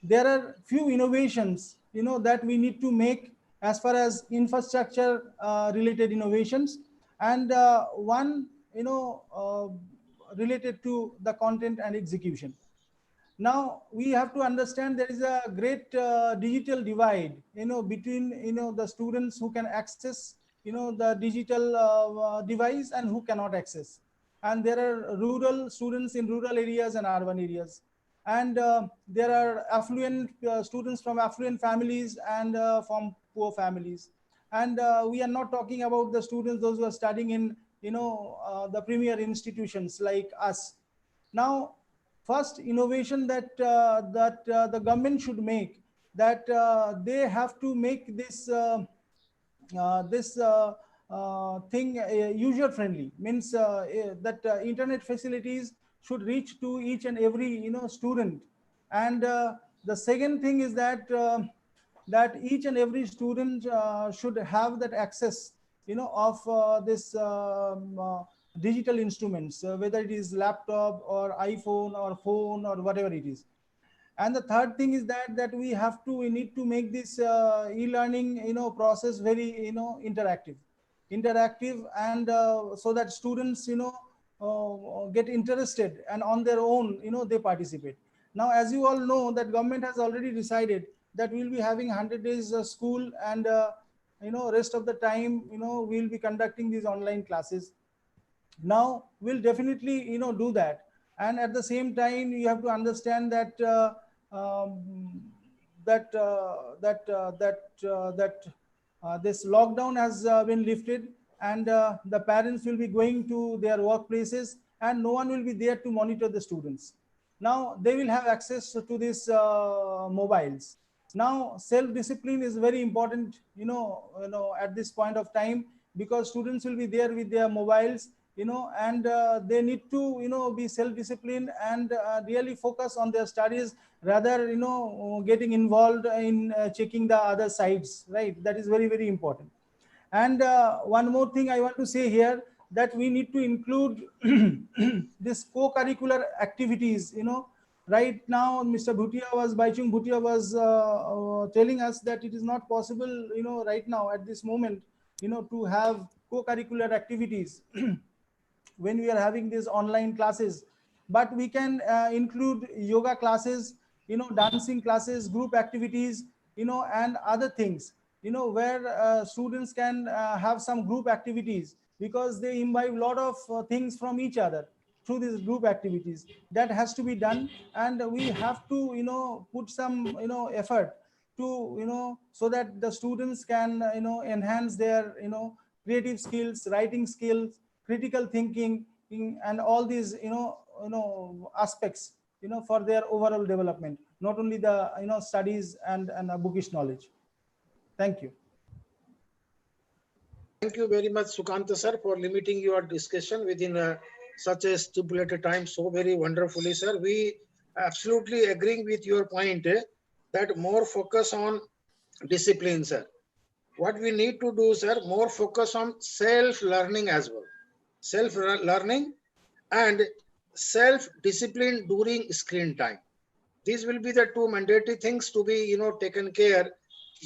there are few innovations, that we need to make as far as infrastructure related innovations, and one, related to the content and execution. Now, we have to understand there is a great digital divide, between, the students who can access the digital device and who cannot access. And there are rural students in rural areas and urban areas. And there are affluent students from affluent families and from poor families. And we are not talking about the students, those who are studying in, the premier institutions like us. Now, first innovation that the government should make, that they have to make this thing user friendly, means that internet facilities should reach to each and every student. And the second thing is that each and every student should have that access of this digital instruments, whether it is laptop or iPhone or phone or whatever it is. And the third thing is that we need to make this e-learning process very interactive, and so that students get interested, and on their own they participate. Now, as you all know, that government has already decided that we'll be having 100 days school, and rest of the time we'll be conducting these online classes. Now we'll definitely do that. And at the same time, you have to understand that this lockdown has been lifted, and the parents will be going to their workplaces, and no one will be there to monitor the students. Now they will have access to these mobiles. Now self discipline is very important at this point of time, because students will be there with their mobiles, and they need to be self disciplined, and really focus on their studies, rather getting involved in checking the other sides, right? That is very, very important. And one more thing I want to say here, that we need to include this co-curricular activities. Right now, Baichung Bhutia was telling us that it is not possible, right now at this moment, to have co-curricular activities when we are having these online classes. But we can include yoga classes, dancing classes, group activities, and other things, where students can have some group activities, because they imbibe a lot of things from each other through these group activities. That has to be done, and we have to put some effort to so that the students can enhance their creative skills, writing skills, critical thinking, and all these aspects for their overall development, not only the studies and bookish knowledge. Thank you. Thank you very much, Sukanta sir, for limiting your discussion within such a stipulated time so very wonderfully, sir. We absolutely agreeing with your point that more focus on discipline, sir. What we need to do, sir, more focus on self-learning as well. Self-learning and self-discipline during screen time. These will be the two mandatory things to be taken care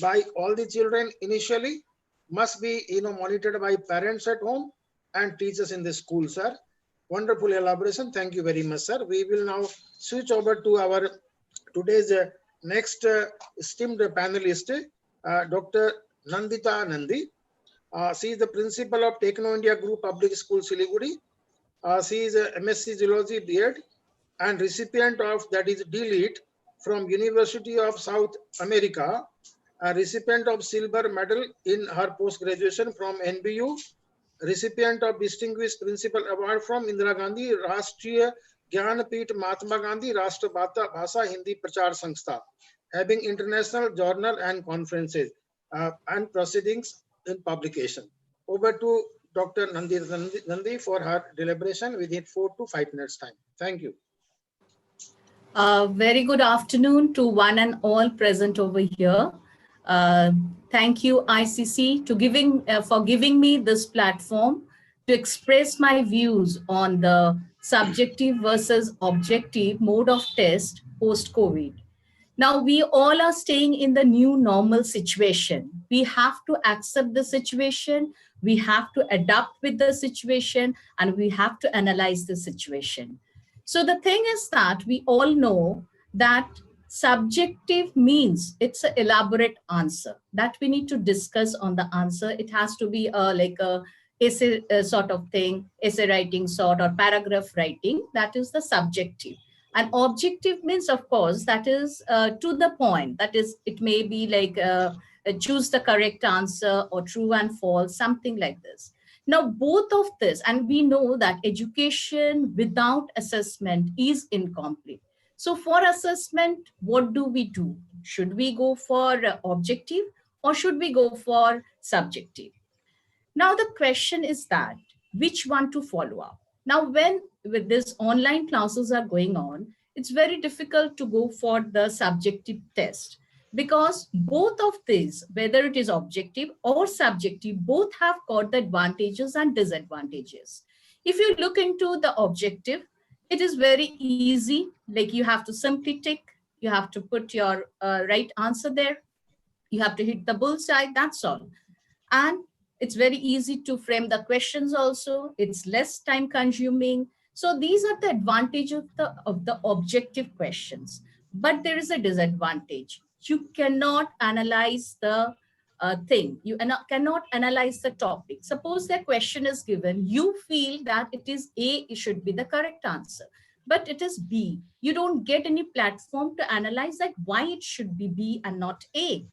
by all the children initially, must be monitored by parents at home and teachers in the school, sir. Wonderful elaboration. Thank you very much, sir. We will now switch over to our today's next esteemed panelist, Dr. Nandita Nandi. She is the principal of Techno India Group Public School, Siliguri. She is a MSc Zoology B.Ed and recipient of, that is D.Lit from University of South America, a recipient of silver medal in her post-graduation from NBU, recipient of Distinguished Principal Award from Indira Gandhi Rashtriya Jnanpith Mahatma Gandhi Rashtra Bhasha Hindi Prachar Sanstha, having international journal and conferences and proceedings in publication. Over to Dr. Nandi for her deliberation within 4 to 5 minutes time. Thank you. Very good afternoon to one and all present over here. Thank you, ICC, for giving me this platform to express my views on the subjective versus objective mode of test post-COVID. Now, we all are staying in the new normal situation. We have to accept the situation, we have to adapt with the situation, and we have to analyze the situation. So the thing is that we all know that Subjective means it's an elaborate answer that we need to discuss on the answer. It has to be like a essay sort of thing, essay writing sort or paragraph writing. That is the subjective. And objective means, of course, that is to the point. That is, it may be like choose the correct answer or true and false, something like this. Now, both of this, and we know that education without assessment is incomplete. So for assessment, what do we do? Should we go for objective or should we go for subjective? Now the question is that which one to follow up? Now when with this online classes are going on, it's very difficult to go for the subjective test because both of these, whether it is objective or subjective, both have got the advantages and disadvantages. If you look into the objective, it is very easy. Like you have to simply tick, you have to put your right answer there. You have to hit the bullseye, that's all. And it's very easy to frame the questions also. It's less time consuming. So these are the advantages of the objective questions. But there is a disadvantage. You cannot analyze the thing. You cannot analyze the topic. Suppose the question is given, you feel that it is A, it should be the correct answer, but it is B. You don't get any platform to analyze that why it should be B and not A.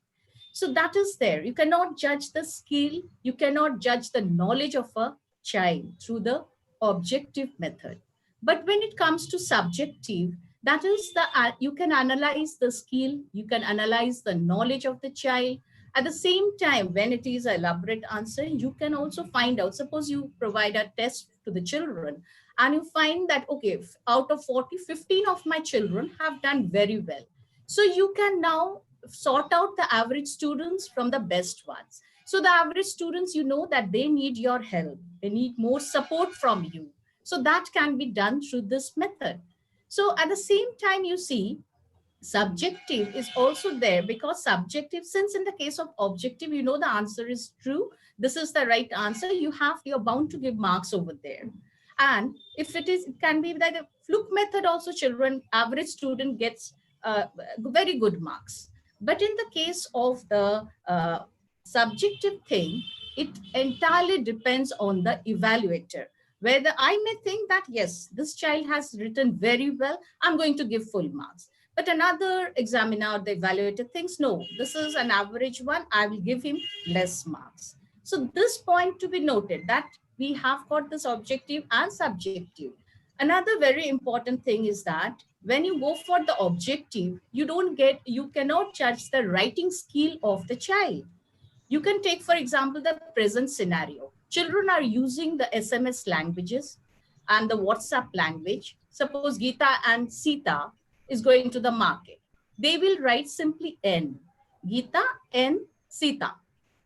So that is there. You cannot judge the skill. You cannot judge the knowledge of a child through the objective method. But when it comes to subjective, that is the, you can analyze the skill, you can analyze the knowledge of the child. At the same time, when it is an elaborate answer, you can also find out, suppose you provide a test to the children and you find that, okay, out of 40, 15 of my children have done very well. So you can now sort out the average students from the best ones. So the average students, you know that they need your help. They need more support from you. So that can be done through this method. So at the same time, you see, subjective is also there because subjective, since in the case of objective, you know the answer is true. This is the right answer. You're bound to give marks over there. And if it is, it can be that the fluke method also children, average student gets very good marks. But in the case of the subjective thing, it entirely depends on the evaluator. Whether I may think that, yes, this child has written very well, I'm going to give full marks. But another examiner, the evaluator thinks, no, this is an average one, I will give him less marks. So this point to be noted that we have got this objective and subjective. Another very important thing is that when you go for the objective, you cannot judge the writing skill of the child. You can take, for example, the present scenario. Children are using the SMS languages and the WhatsApp language. Suppose Geeta and Sita is going to the market. They will write simply N. Geeta, N, Sita.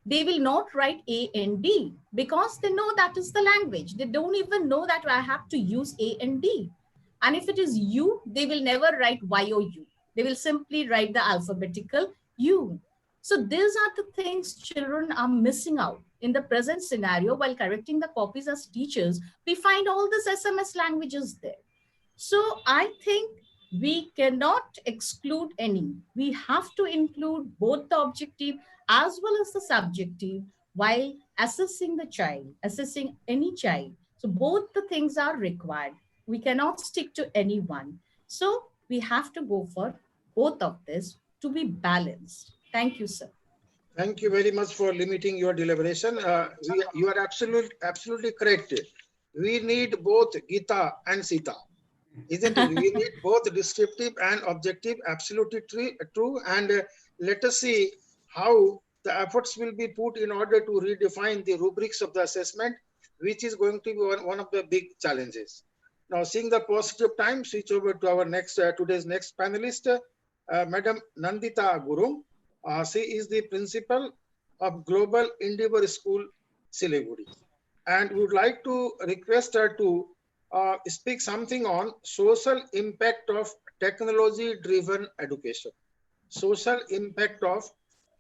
They will not write A and D because they know that is the language. They don't even know that I have to use A and D. And if it is U, they will never write Y or U. They will simply write the alphabetical U. So these are the things children are missing out. In the present scenario, while correcting the copies as teachers, we find all these SMS languages there. So I think we cannot exclude any. We have to include both the objective as well as the subjective while assessing the child, assessing any child. So both the things are required. We cannot stick to any one. So we have to go for both of this to be balanced. Thank you, sir. Thank you very much for limiting your deliberation. You are absolutely correct. We need both Geeta and Sita. Isn't it? We need both descriptive and objective, absolutely true. And let us see how the efforts will be put in order to redefine the rubrics of the assessment, which is going to be one of the big challenges. Now, seeing the positive time, switch over to our today's next panelist, Madam Nandita Guru. She is the principal of Global Endeavor School, Siliguri. And we would like to request her to speak something on social impact of technology-driven education. Social impact of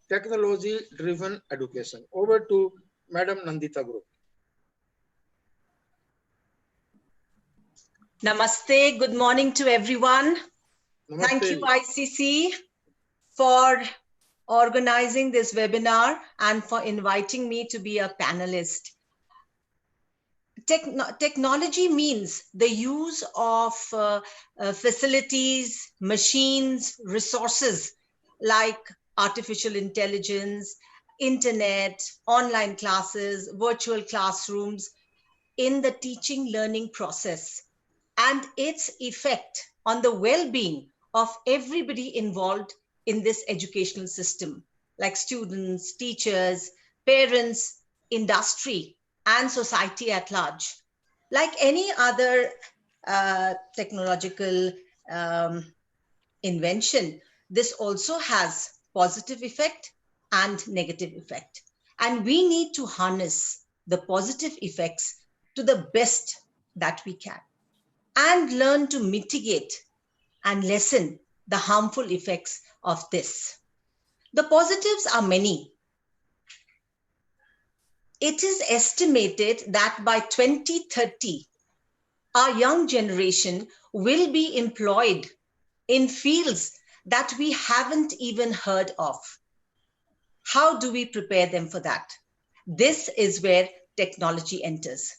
technology-driven education. Over to Madam Nandita Guru. Namaste, good morning to everyone. Thank Namaste. you, ICC, for organizing this webinar and for inviting me to be a panelist. Technology means the use of facilities, machines, resources like artificial intelligence, internet, online classes, virtual classrooms in the teaching learning process and its effect on the well-being of everybody involved in this educational system, like students, teachers, parents, industry, and society at large. Like any other technological invention, this also has positive effect and negative effect. And we need to harness the positive effects to the best that we can and learn to mitigate and lessen the harmful effects of this. The positives are many. It is estimated that by 2030, our young generation will be employed in fields that we haven't even heard of. How do we prepare them for that? This is where technology enters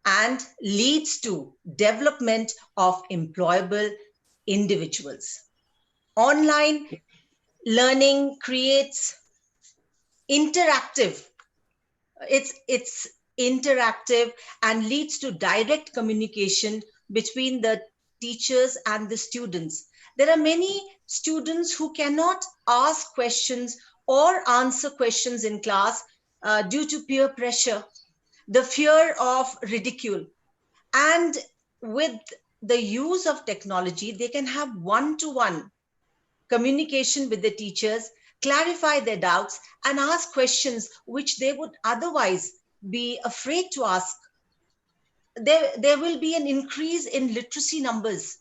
and leads to development of employable individuals. Online learning creates interactive. It's interactive and leads to direct communication between the teachers and the students. There are many students who cannot ask questions or answer questions in class due to peer pressure, the fear of ridicule. And with the use of technology, they can have one-to-one communication with the teachers, clarify their doubts, and ask questions which they would otherwise be afraid to ask. There will be an increase in literacy numbers.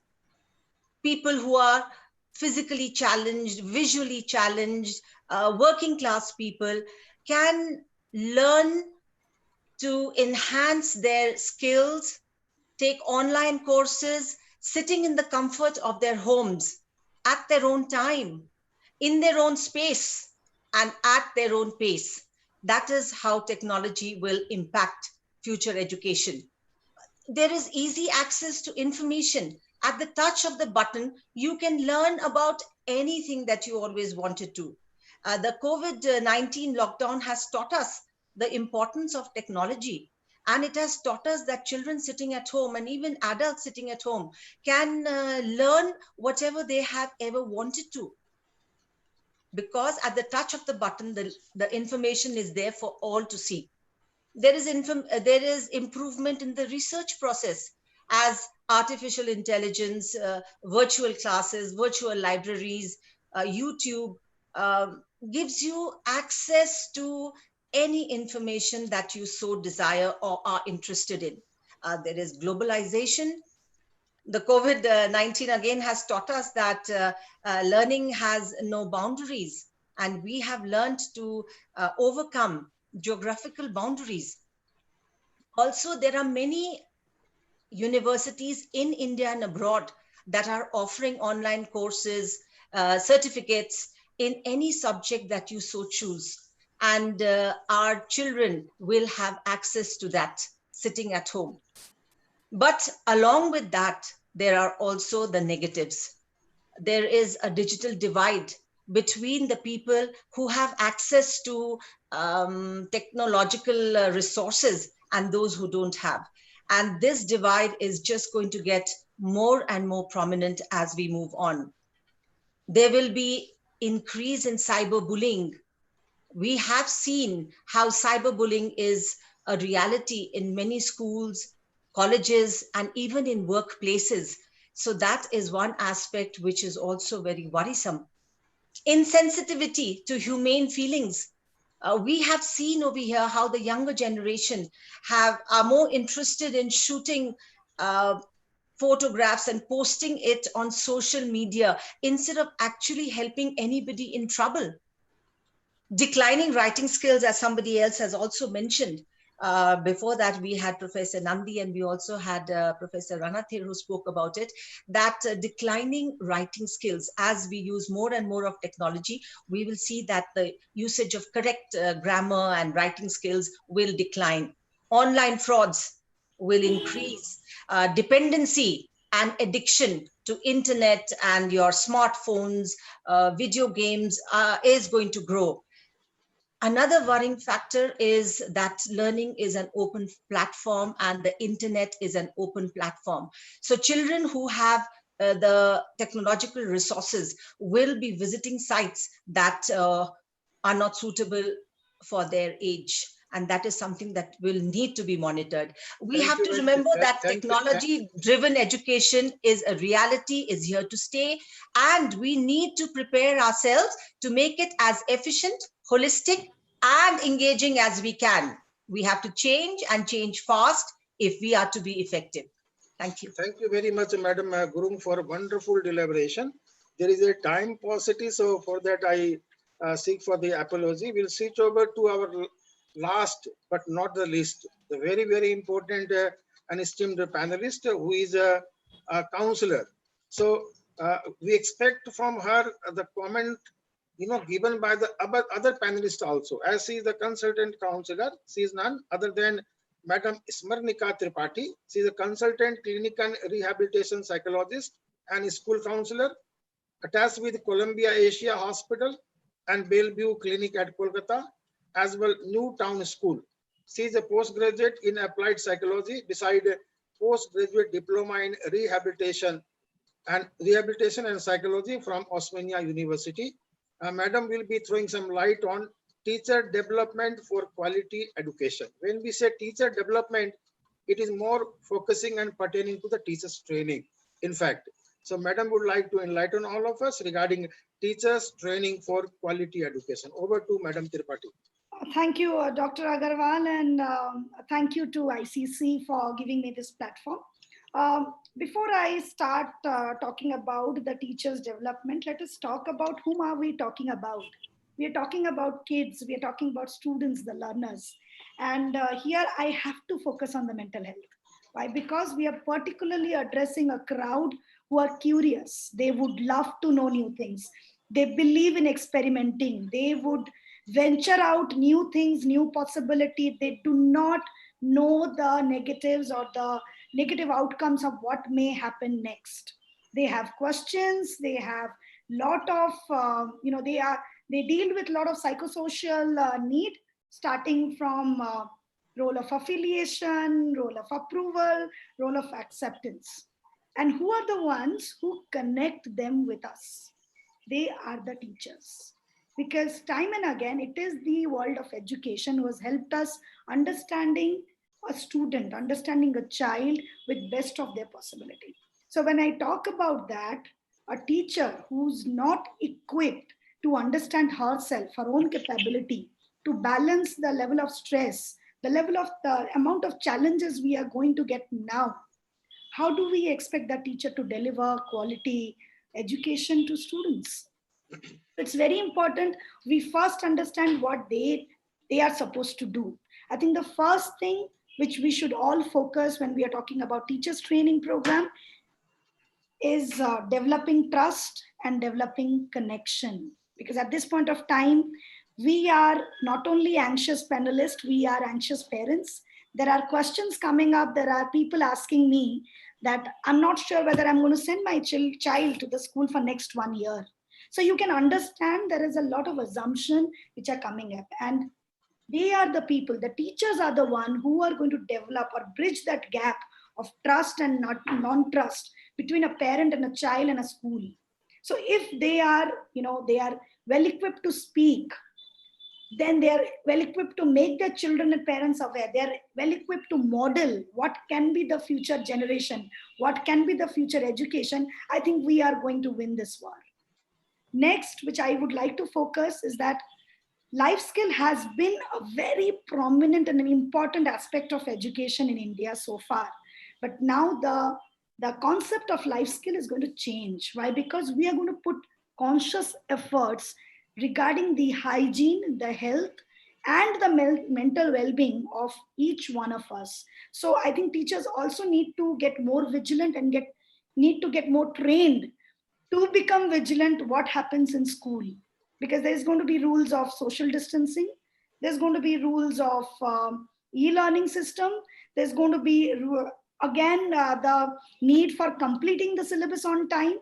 People who are physically challenged, visually challenged, working class people can learn to enhance their skills, take online courses, sitting in the comfort of their homes at their own time, in their own space, and at their own pace. That is how technology will impact future education. There is easy access to information. At the touch of the button, you can learn about anything that you always wanted to. The COVID-19 lockdown has taught us the importance of technology. And it has taught us that children sitting at home and even adults sitting at home can learn whatever they have ever wanted to. Because at the touch of the button, the information is there for all to see. There is improvement in the research process as artificial intelligence, virtual classes, virtual libraries, YouTube gives you access to any information that you so desire or are interested in. There is globalization. The COVID-19 again has taught us that learning has no boundaries, and we have learned to overcome geographical boundaries. Also, there are many universities in India and abroad that are offering online courses, certificates in any subject that you so choose. And our children will have access to that sitting at home. But along with that, there are also the negatives. There is a digital divide between the people who have access to technological resources and those who don't have. And this divide is just going to get more and more prominent as we move on. There will be increase in cyberbullying. We have seen how cyberbullying is a reality in many schools, colleges, and even in workplaces. So that is one aspect which is also very worrisome. Insensitivity to humane feelings. We have seen over here how the younger generation are more interested in shooting photographs and posting it on social media instead of actually helping anybody in trouble. Declining writing skills, as somebody else has also mentioned. Before that, we had Professor Nandi, and we also had Professor Ranathir, who spoke about it, that declining writing skills, as we use more and more of technology, we will see that the usage of correct grammar and writing skills will decline. Online frauds will increase. Dependency and addiction to internet and your smartphones, video games is going to grow. Another worrying factor is that learning is an open platform and the internet is an open platform. So children who have the technological resources will be visiting sites that are not suitable for their age. And that is something that will need to be monitored. We Thank have you to very- remember that thank you. technology-driven education is a reality, is here to stay, and we need to prepare ourselves to make it as efficient, holistic, and engaging as we can. We have to change and change fast if we are to be effective. Thank you. Thank you very much, Madam Gurung, for a wonderful deliberation. There is a time paucity, so for that I seek for the apology. We'll switch over to our last but not the least, the very, very important and esteemed panelist who is a counselor. So we expect from her the comment given by the other panelists also. As she is the consultant counselor, she is none other than Madam Smarnika Tripathi. She is a consultant clinical rehabilitation psychologist and school counselor attached with Columbia Asia Hospital and Bellevue Clinic at Kolkata, as well New Town School. She is a postgraduate in applied psychology beside a postgraduate diploma in rehabilitation and psychology from Osmania University. Madam will be throwing some light on teacher development for quality education. When we say teacher development, it is more focusing and pertaining to the teachers training, in fact. So Madam would like to enlighten all of us regarding teachers training for quality education. Over to Madam Tripathi. Thank you, Dr. Agarwal, and thank you to ICC for giving me this platform. Before I start talking about the teachers' development, let us talk about whom are we talking about. We are talking about kids, we are talking about students, the learners. And here I have to focus on the mental health. Why? Because we are particularly addressing a crowd who are curious. They would love to know new things. They believe in experimenting. They would venture out new things, new possibility. They do not know the negatives or the negative outcomes of what may happen next. They have questions. They have lot of, they deal with a lot of psychosocial need, starting from role of affiliation, role of approval, role of acceptance. And who are the ones who connect them with us? They are the teachers. Because time and again, it is the world of education who has helped us understanding a student, understanding a child with best of their possibility. So when I talk about that, a teacher who's not equipped to understand herself, her own capability, to balance the level of stress, the level of the amount of challenges we are going to get now, how do we expect that teacher to deliver quality education to students? It's very important we first understand what they are supposed to do. I think the first thing which we should all focus when we are talking about teachers training program is developing trust and developing connection. Because at this point of time, we are not only anxious panelists, we are anxious parents. There are questions coming up. There are people asking me that I'm not sure whether I'm going to send my child to the school for next 1 year. So you can understand there is a lot of assumption which are coming up, and they are the people, the teachers are the one who are going to develop or bridge that gap of trust and not non-trust between a parent and a child and a school. So if they are, they are well equipped to speak, then they are well equipped to make their children and parents aware. They are well equipped to model what can be the future generation, what can be the future education. I think we are going to win this war. Next, which I would like to focus is that life skill has been a very prominent and an important aspect of education in India so far. But now the concept of life skill is going to change. Why? Because we are going to put conscious efforts regarding the hygiene, the health, and the mental well-being of each one of us. So I think teachers also need to get more vigilant and need to get more trained to become vigilant what happens in school, because there's going to be rules of social distancing, there's going to be rules of e-learning system, there's going to be again the need for completing the syllabus on time.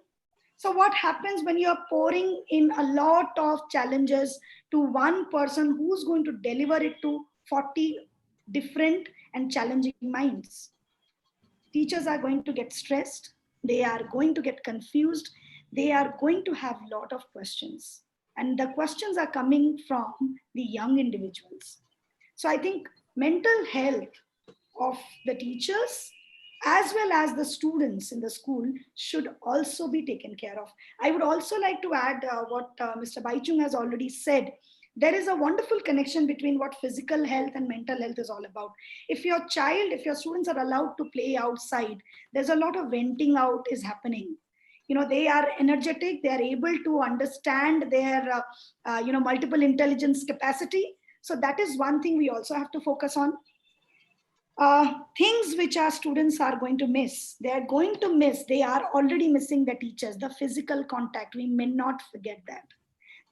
So what happens when you're pouring in a lot of challenges to one person who's going to deliver it to 40 different and challenging minds? Teachers are going to get stressed, they are going to get confused, they are going to have a lot of questions. And the questions are coming from the young individuals. So I think mental health of the teachers as well as the students in the school should also be taken care of. I would also like to add what Mr. Baichung has already said. There is a wonderful connection between what physical health and mental health is all about. If your students are allowed to play outside, there's a lot of venting out is happening. They are energetic, they are able to understand their multiple intelligence capacity. So that is one thing we also have to focus on. Things which our students are going to miss. They are going to miss, they are already missing the teachers, the physical contact. We may not forget that.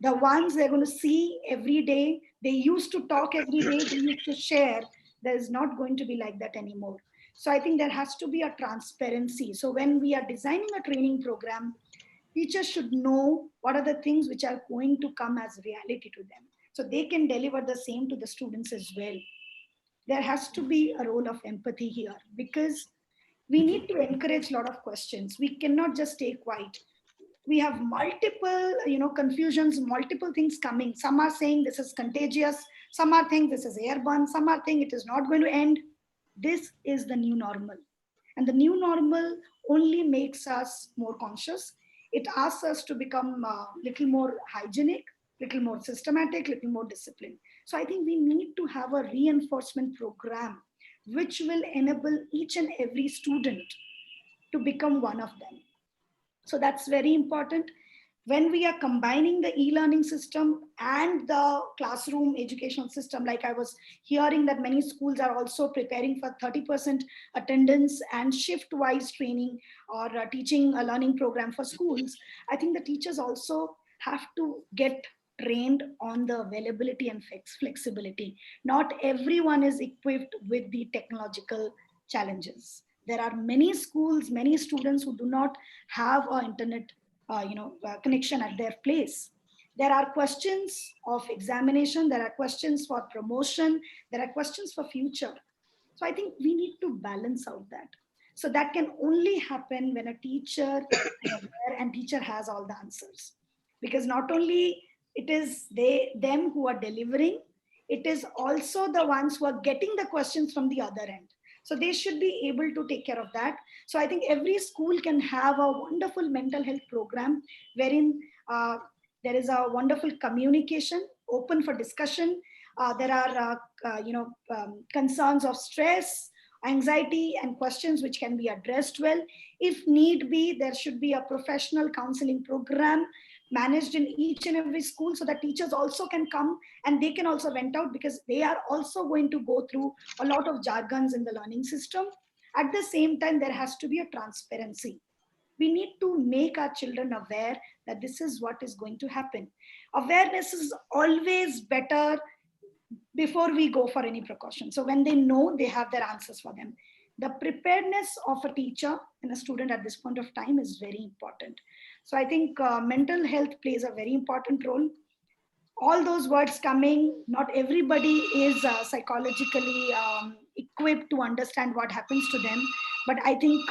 The ones they're going to see every day, they used to talk every day, they used to share. There's not going to be like that anymore. So I think there has to be a transparency. So when we are designing a training program, teachers should know what are the things which are going to come as reality to them, so they can deliver the same to the students as well. There has to be a role of empathy here, because we need to encourage a lot of questions. We cannot just stay quiet. We have multiple, confusions, multiple things coming. Some are saying this is contagious. Some are saying this is airborne. Some are saying it is not going to end. This is the new normal. And the new normal only makes us more conscious. It asks us to become a little more hygienic, little more systematic, little more disciplined. So I think we need to have a reinforcement program which will enable each and every student to become one of them. So that's very important. When we are combining the e-learning system and the classroom educational system, like I was hearing that many schools are also preparing for 30% attendance and shift-wise training or teaching a learning program for schools, I think the teachers also have to get trained on the availability and flexibility. Not everyone is equipped with the technological challenges. There are many schools, many students who do not have an internet connection at their place. There are questions of examination, there are questions for promotion, there are questions for future. So I think we need to balance out that. So that can only happen when a teacher is aware and teacher has all the answers. Because not only it is them who are delivering, it is also the ones who are getting the questions from the other end. So they should be able to take care of that. So I think every school can have a wonderful mental health program wherein there is a wonderful communication, open for discussion. There are concerns of stress, anxiety, and questions which can be addressed well. If need be, there should be a professional counseling program managed in each and every school, so that teachers also can come and they can also vent out, because they are also going to go through a lot of jargons in the learning system. At the same time, there has to be a transparency. We need to make our children aware that this is what is going to happen. Awareness is always better before we go for any precaution. So when they know, they have their answers for them. The preparedness of a teacher and a student at this point of time is very important. So I think mental health plays a very important role. All those words coming, not everybody is psychologically equipped to understand what happens to them. But I think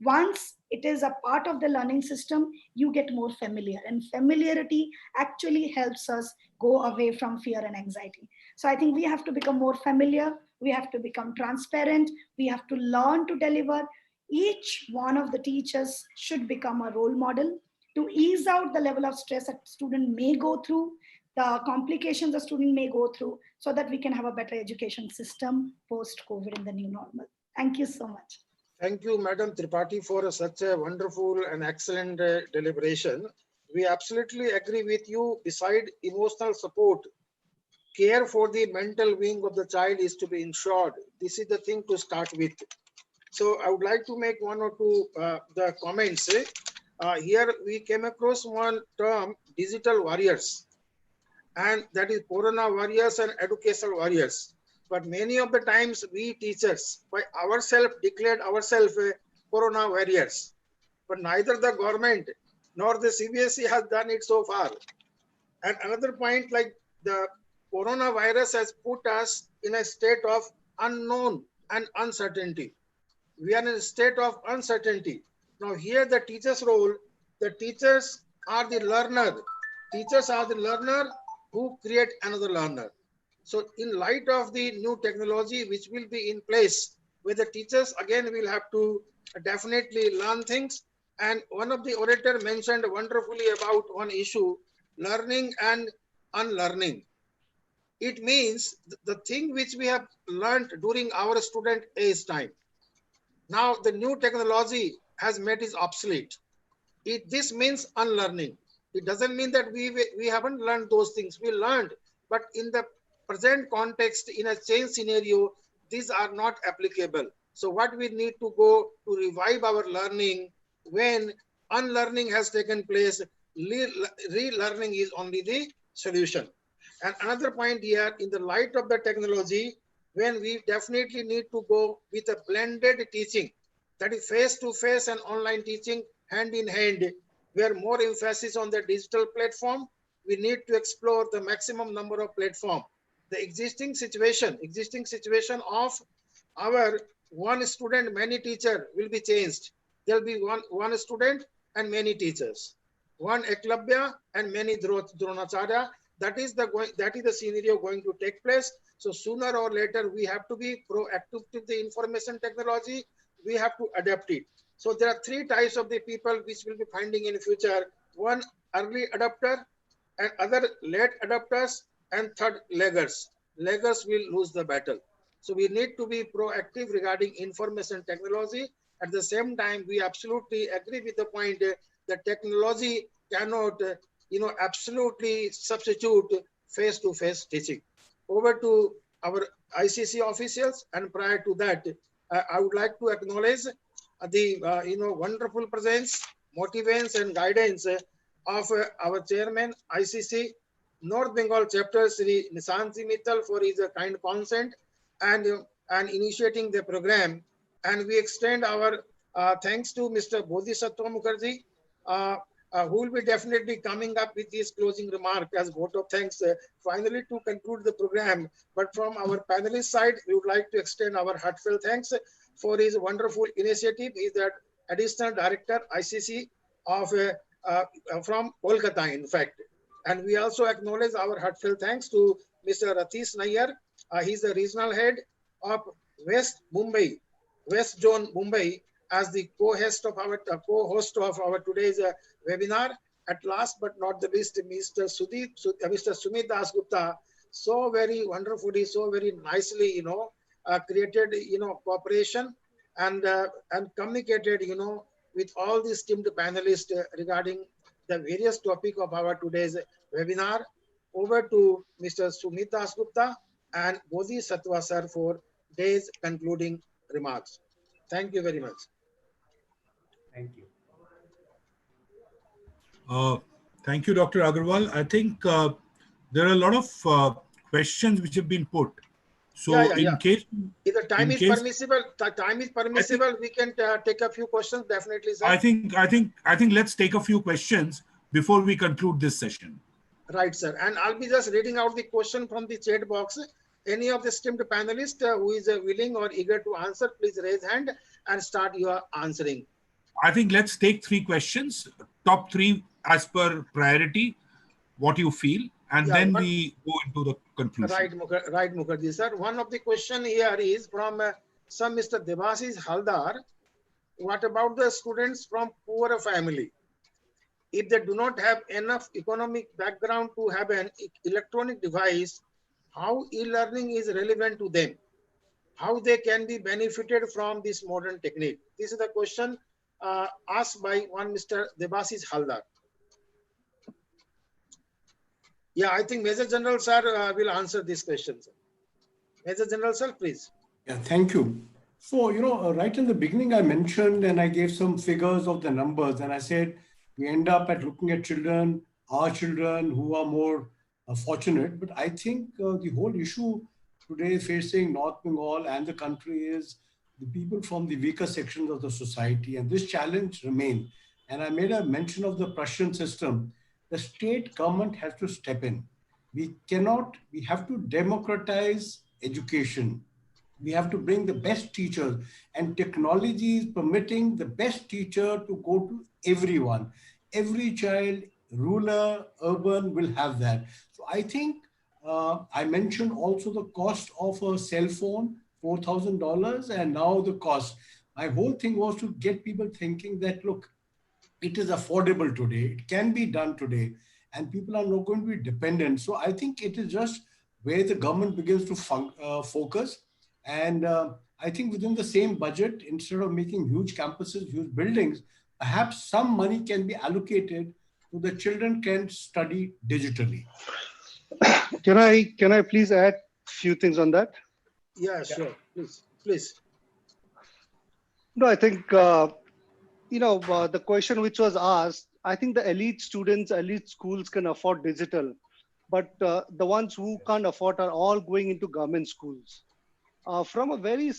once it is a part of the learning system, you get more familiar, and familiarity actually helps us go away from fear and anxiety. So I think we have to become more familiar. We have to become transparent. We have to learn to deliver. Each one of the teachers should become a role model to ease out the level of stress a student may go through, the complications a student may go through, so that we can have a better education system post-COVID in the new normal. Thank you so much. Thank you, Madam Tripathi, for such a wonderful and excellent deliberation. We absolutely agree with you. Beside emotional support, care for the mental wing of the child is to be ensured. This is the thing to start with. So I would like to make one or two the comments. Here we came across one term, digital warriors, and that is Corona warriors and educational warriors. But many of the times we teachers by ourselves declared ourselves Corona warriors. But neither the government nor the CBSE has done it so far. And another point, like the coronavirus has put us in a state of unknown and uncertainty. We are in a state of uncertainty. Now here the teacher's role, the teachers are the learner. Teachers are the learner who create another learner. So in light of the new technology which will be in place, where the teachers again will have to definitely learn things. And one of the orator mentioned wonderfully about one issue, learning and unlearning. It means the thing which we have learned during our student age time. Now the new technology has made it obsolete. This means unlearning. It doesn't mean that we haven't learned those things. We learned, but in the present context, in a change scenario, these are not applicable. So what we need to go to revive our learning when unlearning has taken place, relearning is only the solution. And another point here, in the light of the technology, when we definitely need to go with a blended teaching, that is face-to-face and online teaching hand in hand, where more emphasis on the digital platform, we need to explore the maximum number of platforms. The existing situation of our one student, many teacher will be changed. There'll be one student and many teachers, one Eklavya and many Dronacharya. That is the scenario going to take place. So sooner or later, we have to be proactive to the information technology. We have to adapt it. So there are three types of the people which will be finding in the future. One, early adopter, and other late adopters, and third, laggers. Laggers will lose the battle. So we need to be proactive regarding information technology. At the same time, we absolutely agree with the point that technology cannot, absolutely substitute face-to-face teaching. Over to our ICC officials, and prior to that, I would like to acknowledge the wonderful presence, motivation, and guidance of our chairman, ICC North Bengal chapter, Sri Nisansi Mittal, for his kind consent and initiating the program. And we extend our thanks to Mr. Bodhisattva Mukherjee, who will be definitely coming up with his closing remark as vote of thanks finally to conclude the program. But from our panelist side, we would like to extend our heartfelt thanks for his wonderful initiative. He is the additional director ICC of from Kolkata, in fact. And we also acknowledge our heartfelt thanks to Mr. Ratish Nayyar. He's the regional head of West Zone Mumbai, as the co-host of our today's webinar. At last but not the least, Mr. Sumit Dasgupta, so very wonderfully, so very nicely, created, cooperation and communicated, with all the esteemed panelists regarding the various topic of our today's webinar. Over to Mr. Sumit Dasgupta and Bodhisattva sir for today's concluding remarks. Thank you very much. Thank you. Thank you, Dr. Agarwal. I think there are a lot of questions which have been put. So in case... If the time is permissible, we can take a few questions, definitely, sir. I think let's take a few questions before we conclude this session. Right, sir. And I'll be just reading out the question from the chat box. Any of the esteemed panelists who is willing or eager to answer, please raise hand and start your answering. I think let's take 3 questions, top 3 as per priority, what you feel, and then we go into the conclusion. Right, Mukherjee, sir. One of the question here is from some Mr. Debasis Haldar. What about the students from poorer family? If they do not have enough economic background to have an electronic device, how e-learning is relevant to them? How they can be benefited from this modern technique? This is the question asked by one Mr. Debasis Haldar. Yeah, I think Major General sir will answer this question. Sir. Major General sir, please. Yeah, thank you. So, right in the beginning, I mentioned and I gave some figures of the numbers, and I said we end up at looking at children, our children who are more fortunate. But I think the whole issue today facing North Bengal and the country is the people from the weaker sections of the society, and this challenge remains. And I made a mention of the Prussian system. The state government has to step in. We have to democratize education. We have to bring the best teachers, and technology is permitting the best teacher to go to everyone. Every child, rural, urban, will have that. So I think I mentioned also the cost of a cell phone, $4,000, and now the cost. My whole thing was to get people thinking that, look, it is affordable today, it can be done today, and people are not going to be dependent. So I think it is just where the government begins to focus. And I think within the same budget, instead of making huge campuses, huge buildings, perhaps some money can be allocated so the children can study digitally. Can I please add a few things on that? Yeah, sure. Please. No, I think the question which was asked, I think the elite students, elite schools can afford digital, but the ones who can't afford are all going into government schools. From a very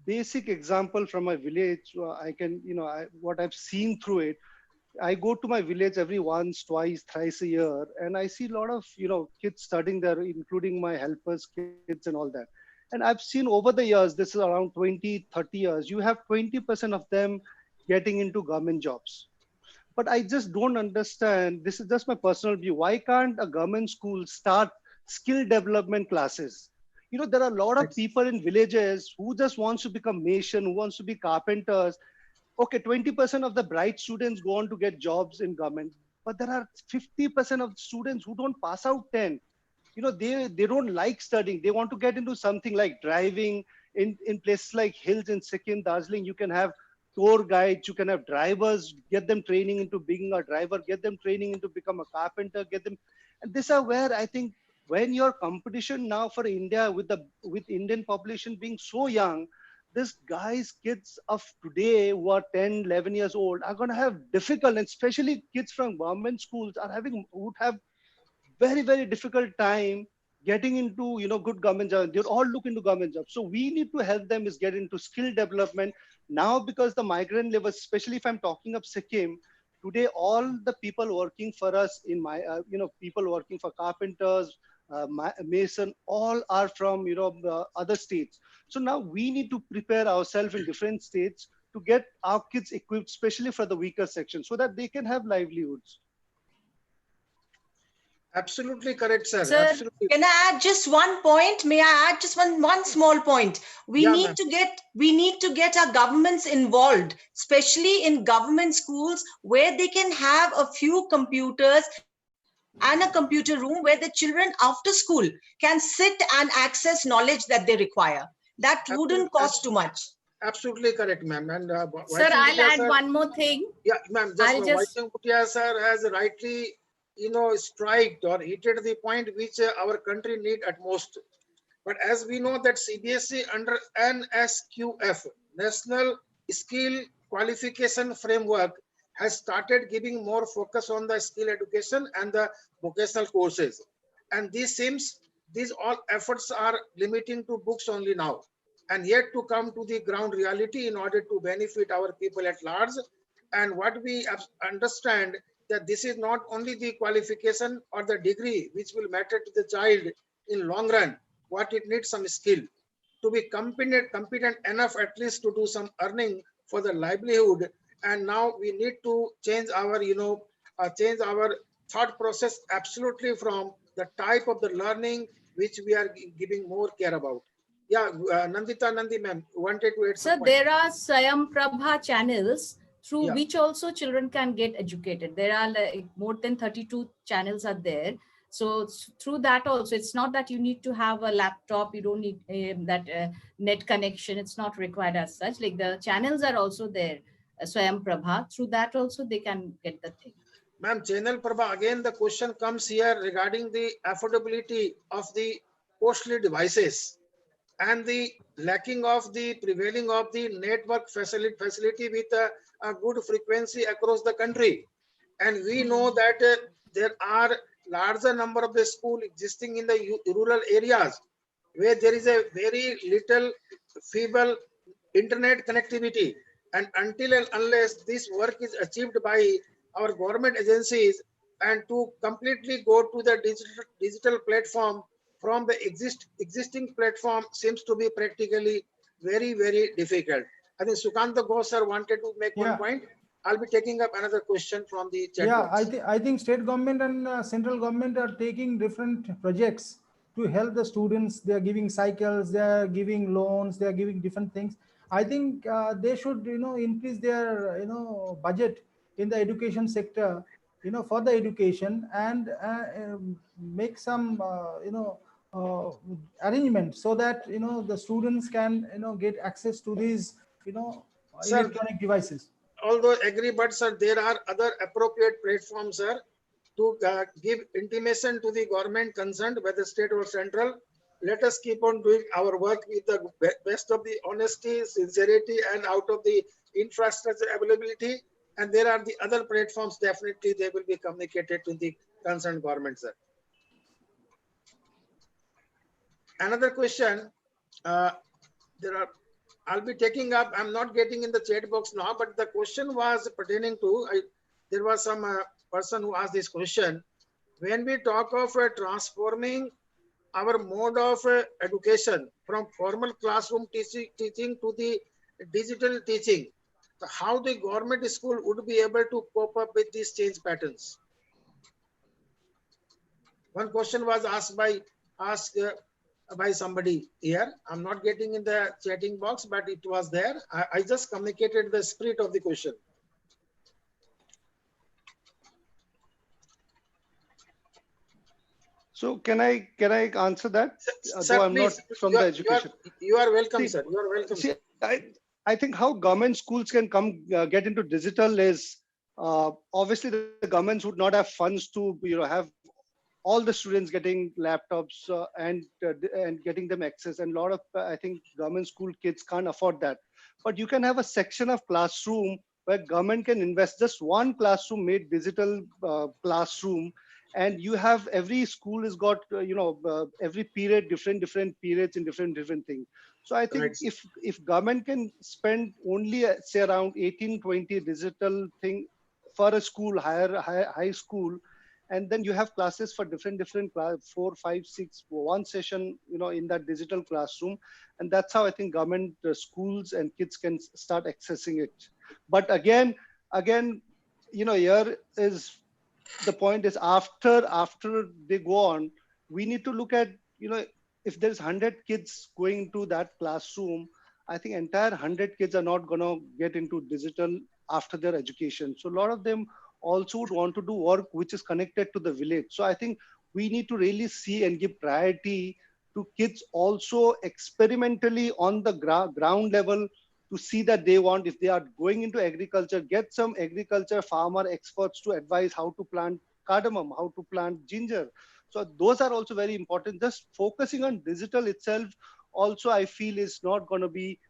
basic example from my village, I can, what I've seen through it, I go to my village every once, twice, thrice a year, and I see a lot of, kids studying there, including my helpers, kids and all that. And I've seen over the years, this is around 20, 30 years, you have 20% of them getting into government jobs. But I just don't understand, this is just my personal view, why can't a government school start skill development classes? There are a lot of people in villages who just wants to become mason, who wants to be carpenters. Okay, 20% of the bright students go on to get jobs in government, but there are 50% of students who don't pass out 10. They don't like studying. They want to get into something like driving. In places like hills in Sikkim, Darjeeling, you can have tour guides, you can have drivers, get them training into being a driver, get them training into become a carpenter, get them. And these are where I think when your competition now for India with Indian population being so young, these guys, kids of today who are 10, 11 years old are going to have difficult, and especially kids from government schools would have very, very difficult time getting into, good government jobs. They're all looking to government jobs. So we need to help them is get into skill development now, because the migrant labor, especially if I'm talking of Sikkim, today, all the people working for us in my, people working for carpenters, mason, all are from, other states. So now we need to prepare ourselves in different states to get our kids equipped, especially for the weaker section, so that they can have livelihoods. Absolutely correct, sir. Sir, Absolutely. can I add just one point? May I add just one small point? We need to get our governments involved, especially in government schools, where they can have a few computers and a computer room where the children after school can sit and access knowledge that they require. That wouldn't cost too much. Absolutely correct, ma'am. And Sir, I'll add one more thing. Yeah, ma'am. Vaishnav Bhutia sir has rightly, striked or hit the point which our country need at most. But as we know that CBSE under NSQF, National Skill Qualification Framework, has started giving more focus on the skill education and the vocational courses. And these all efforts are limiting to books only now, and yet to come to the ground reality in order to benefit our people at large. And what we understand that this is not only the qualification or the degree which will matter to the child in long run. What it needs some skill to be competent enough at least to do some earning for the livelihood. And now we need to change our thought process absolutely from the type of the learning which we are giving more care about. Yeah, Nandita Nandi ma'am wanted to add some point. There are Swayam Prabha channels through which also children can get educated. There are like more than 32 channels are there. So through that also, it's not that you need to have a laptop, you don't need that net connection. It's not required as such. Like the channels are also there, Swayam Prabha. Through that also they can get the thing. Ma'am, Channel Prabha, again the question comes here regarding the affordability of the costly devices and the lacking of the prevailing of the network facility with a good frequency across the country. And we know that there are larger number of the school existing in the rural areas where there is a very little feeble internet connectivity. And until and unless this work is achieved by our government agencies and to completely go to the digital platform from the existing platform seems to be practically very difficult. I think Sukanta Ghosh sir wanted to make one point. I'll be taking up another question from the chat box. I think state government and central government are taking different projects to help the students. They are giving cycles, they are giving loans, they are giving different things. I think they should, increase their, budget in the education sector, for the education, and make some, arrangement so that, the students can, get access to these, Sir, electronic devices. Although agree, but sir, there are other appropriate platforms, sir, to give intimation to the government concerned, whether state or central. Let us keep on doing our work with the best of the honesty, sincerity, and out of the infrastructure availability. And there are the other platforms, definitely they will be communicated to the concerned government, sir. Another question, I'll be taking up, I'm not getting in the chat box now, but the question was pertaining to, there was some person who asked this question. When we talk of transforming our mode of education from formal classroom teaching to the digital teaching, so how the government school would be able to cope up with these change patterns? One question was asked by somebody here. I'm not getting in the chatting box, but it was there. I just communicated the spirit of the question. So can I answer that? Sir, Though I'm please, not from the education. You are welcome, See, sir. You are welcome. See, I think how government schools can come get into digital is obviously the governments would not have funds to have all the students getting laptops and getting them access, and a lot of I think government school kids can't afford that. But you can have a section of classroom where government can invest just one classroom made digital classroom, and you have every school has got every period different periods in different things. So I think Right. if government can spend only say around 18-20 digital thing for a school, high school, and then you have classes for different 4, 5, 6, one session in that digital classroom, and that's how I think government schools and kids can start accessing it. But again here is the point is after they go on, we need to look at if there's 100 kids going into that classroom, I think entire 100 kids are not going to get into digital after their education. So a lot of them also would want to do work which is connected to the village. So I think we need to really see and give priority to kids also experimentally on the ground level to see that they want, if they are going into agriculture, get some agriculture farmer experts to advise how to plant cardamom, how to plant ginger. So those are also very important. Just focusing on digital itself also I feel is not going to be,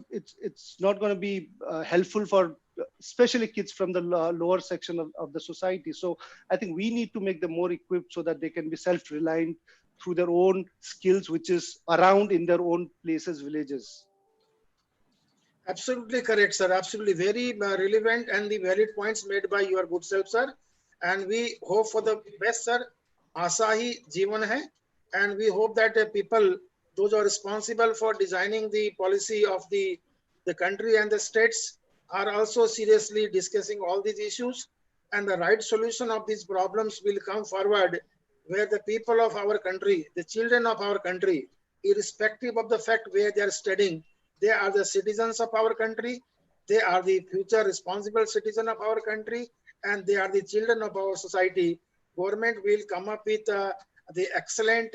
it's not going to be helpful for especially kids from the lower section of the society. So I think we need to make them more equipped so that they can be self-reliant through their own skills, which is around in their own places, villages. Absolutely correct, sir. Absolutely very relevant and the valid points made by your good self, sir. And we hope for the best, sir. Asahi Jeevan hai. And we hope that people, those who are responsible for designing the policy of the country and the states, are also seriously discussing all these issues. And the right solution of these problems will come forward, where the people of our country, the children of our country, irrespective of the fact where they are studying, they are the citizens of our country. They are the future responsible citizen of our country, and they are the children of our society. Government will come up with the excellent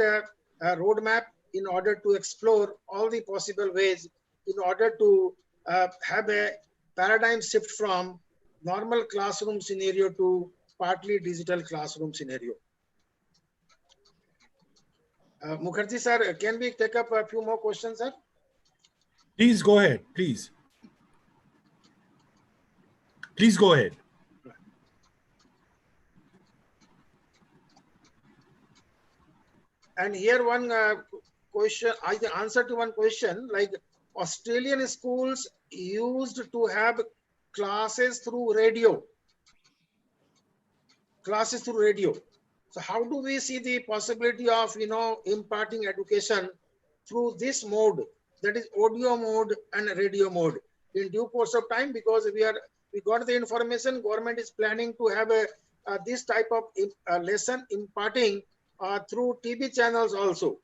roadmap in order to explore all the possible ways in order to have a paradigm shift from normal classroom scenario to partly digital classroom scenario. Mukherjee sir, can we take up a few more questions, sir? Please go ahead, please. Please go ahead. And here one question, I answer to one question, like Australian schools used to have classes through radio. Classes through radio. So how do we see the possibility of, imparting education through this mode, that is audio mode and radio mode in due course of time? Because we got the information, government is planning to have this type of lesson imparting through TV channels also.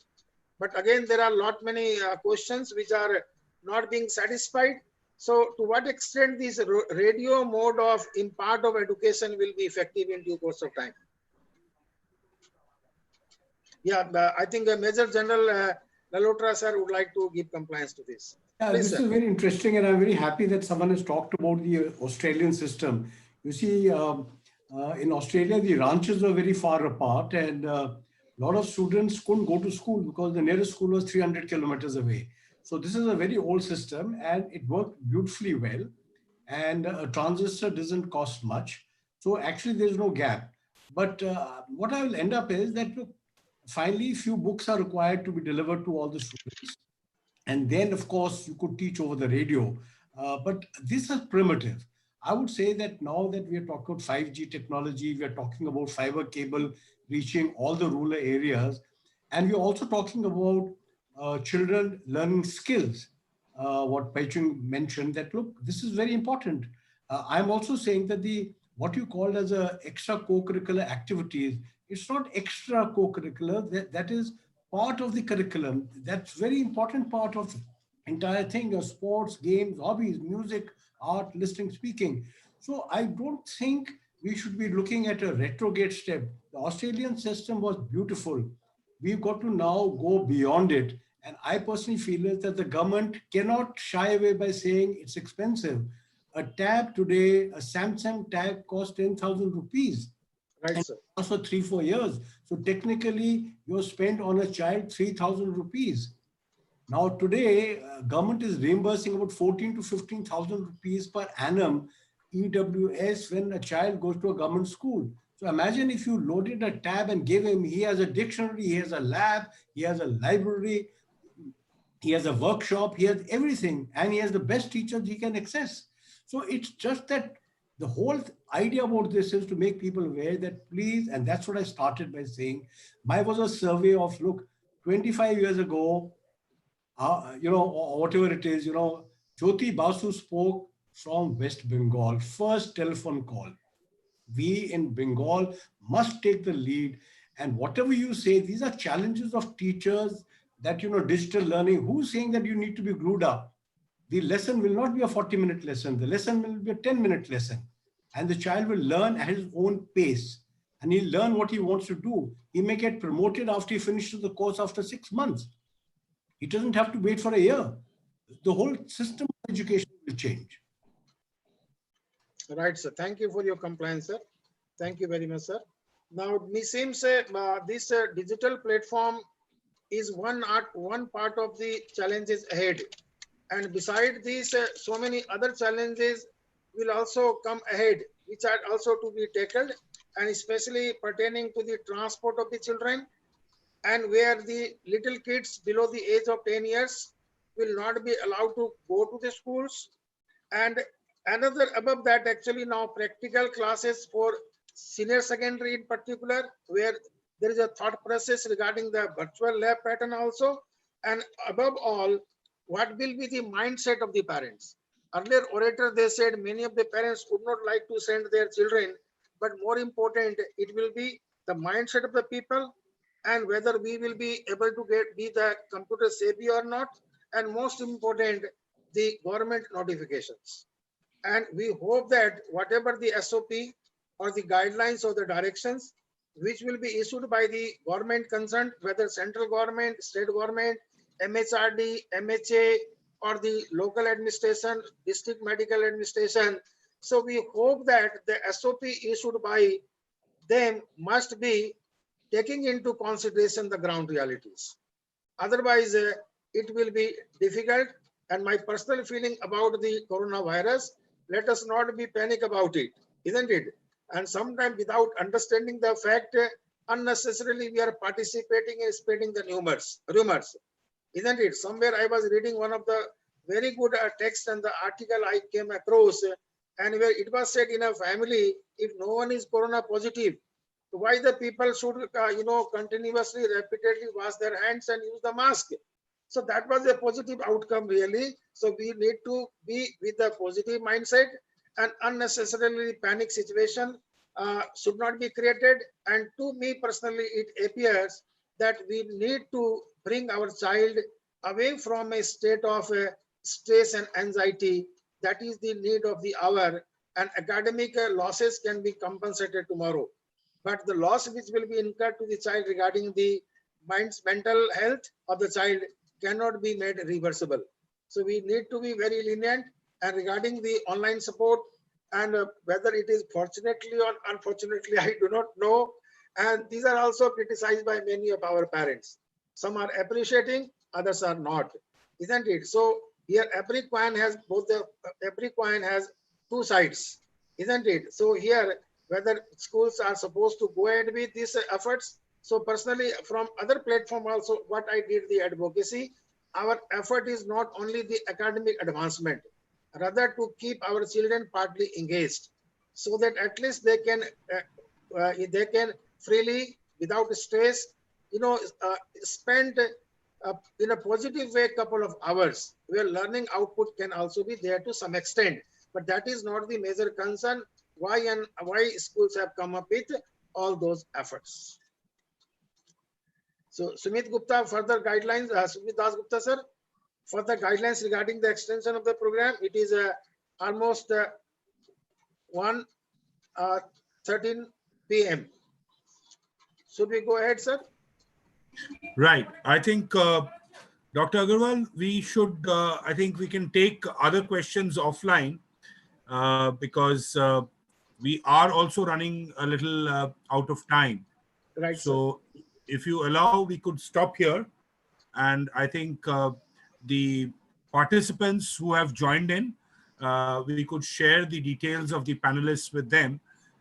But again, there are many questions which are not being satisfied. So to what extent this radio mode of impart of education will be effective in due course of time? Yeah, I think Major General Lalotra sir would like to give compliance to this. Yeah, Please, this sir. is very interesting, and I'm very happy that someone has talked about the Australian system. You see, in Australia, the ranches were very far apart, and a lot of students couldn't go to school because the nearest school was 300 kilometers away. So this is a very old system, and it worked beautifully well. And a transistor doesn't cost much. So actually, there's no gap. But what I will end up is that, look, finally, few books are required to be delivered to all the students. And then, of course, you could teach over the radio. But this is primitive. I would say that now that we are talking about 5G technology, we are talking about fiber cable reaching all the rural areas. And we're also talking about children learning skills. What Paichung mentioned, that, look, this is very important. I'm also saying that what you call as a extra co-curricular activities, it's not extra co-curricular, that is part of the curriculum. That's very important part of the entire thing, of sports, games, hobbies, music, art, listening, speaking. So I don't think we should be looking at a retrograde step. The Australian system was beautiful. We've got to now go beyond it. And I personally feel is that the government cannot shy away by saying it's expensive. A tab today, a Samsung tab costs 10,000 rupees. Right, sir. For 3-4 years. So technically, you spent on a child 3,000 rupees. Now today, government is reimbursing about 14 to 15,000 rupees per annum EWS when a child goes to a government school. So imagine if you loaded a tab and gave him, he has a dictionary, he has a lab, he has a library, he has a workshop, he has everything, and he has the best teachers he can access. So it's just that the whole idea about this is to make people aware that please, and that's what I started by saying, mine was a survey of, look, 25 years ago, or whatever it is, Jyoti Basu spoke from West Bengal, first telephone call. We in Bengal must take the lead. And whatever you say, these are challenges of teachers that, digital learning. Who's saying that you need to be glued up? The lesson will not be a 40-minute lesson. The lesson will be a 10-minute lesson. And the child will learn at his own pace. And he'll learn what he wants to do. He may get promoted after he finishes the course after 6 months. He doesn't have to wait for a year. The whole system of education will change. Right, sir. Thank you for your compliance, sir. Thank you very much, sir. Now, me seems this digital platform is one part of the challenges ahead. And beside these, so many other challenges will also come ahead, which are also to be tackled, and especially pertaining to the transport of the children, and where the little kids below the age of 10 years will not be allowed to go to the schools. And another above that, actually now practical classes for senior secondary in particular, where there is a thought process regarding the virtual lab pattern also. And above all, what will be the mindset of the parents? Earlier orator, they said many of the parents would not like to send their children, but more important, it will be the mindset of the people and whether we will be able to be the computer savvy or not. And most important, the government notifications. And we hope that whatever the SOP or the guidelines or the directions, which will be issued by the government concerned, whether central government, state government, MHRD, MHA, or the local administration, district medical administration, So we hope that the SOP issued by them must be taking into consideration the ground realities. Otherwise, it will be difficult. And my personal feeling about the coronavirus, let us not be panic about it, isn't it? And sometimes without understanding the fact, unnecessarily we are participating in spreading the rumors, isn't it? Somewhere I was reading one of the very good text and the article I came across, and where it was said in a family, if no one is corona positive, why the people should continuously repeatedly wash their hands and use the mask. So that was a positive outcome really. So we need to be with a positive mindset, and unnecessarily panic situation should not be created. And to me personally, it appears that we need to bring our child away from a state of stress and anxiety. That is the need of the hour, and academic losses can be compensated tomorrow. But the loss which will be incurred to the child regarding the mental health of the child cannot be made reversible. So we need to be very lenient. And regarding the online support, and whether it is fortunately or unfortunately, I do not know. And these are also criticized by many of our parents. Some are appreciating, others are not, isn't it? So here every coin has two sides, isn't it? So here, whether schools are supposed to go ahead with these efforts. So personally, from other platform also, what I did the advocacy, our effort is not only the academic advancement, rather to keep our children partly engaged, so that at least they can freely, without stress, spend in a positive way couple of hours, where learning output can also be there to some extent. But that is not the major concern. Why schools have come up with all those efforts. So Sumit Gupta, further guidelines, Sumit Das Gupta sir, further guidelines regarding the extension of the program. It is almost 1:13 p.m. Should we go ahead, sir? Right. I think, Dr. Agarwal, we should, I think we can take other questions offline because we are also running a little out of time. Right. So if you allow, we could stop here. And I think the participants who have joined in, we could share the details of the panelists with them,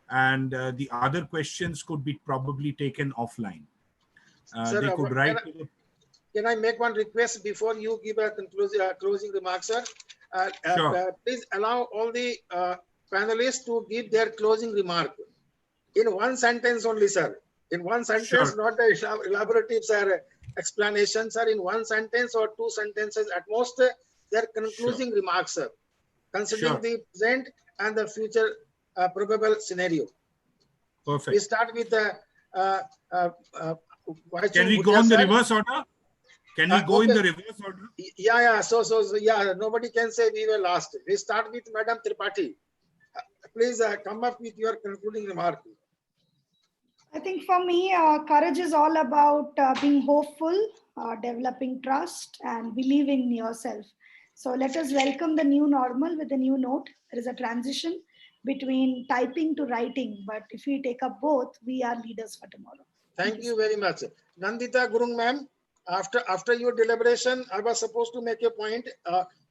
and the other questions could be probably taken offline. Sir, they could write. Can I make one request before you give a closing remark, sir? Sure. Please allow all the panelists to give their closing remark in one sentence only, sir. In one sentence, Sure. Not the elaboratives or explanations, sir. In one sentence or two sentences at most, their concluding remarks, sir, considering the present and the future probable scenario. Perfect. We start with the. Can we go in the reverse order? Can we go in the reverse order? Yeah. So yeah, nobody can say we were last. We start with Madam Tripathi. Please come up with your concluding remark. I think for me, courage is all about being hopeful, developing trust, and believing in yourself. So let us welcome the new normal with a new note. There is a transition between typing to writing, but if we take up both, we are leaders for tomorrow. Thank you very much. Nandita Gurung ma'am, after your deliberation, I was supposed to make a point.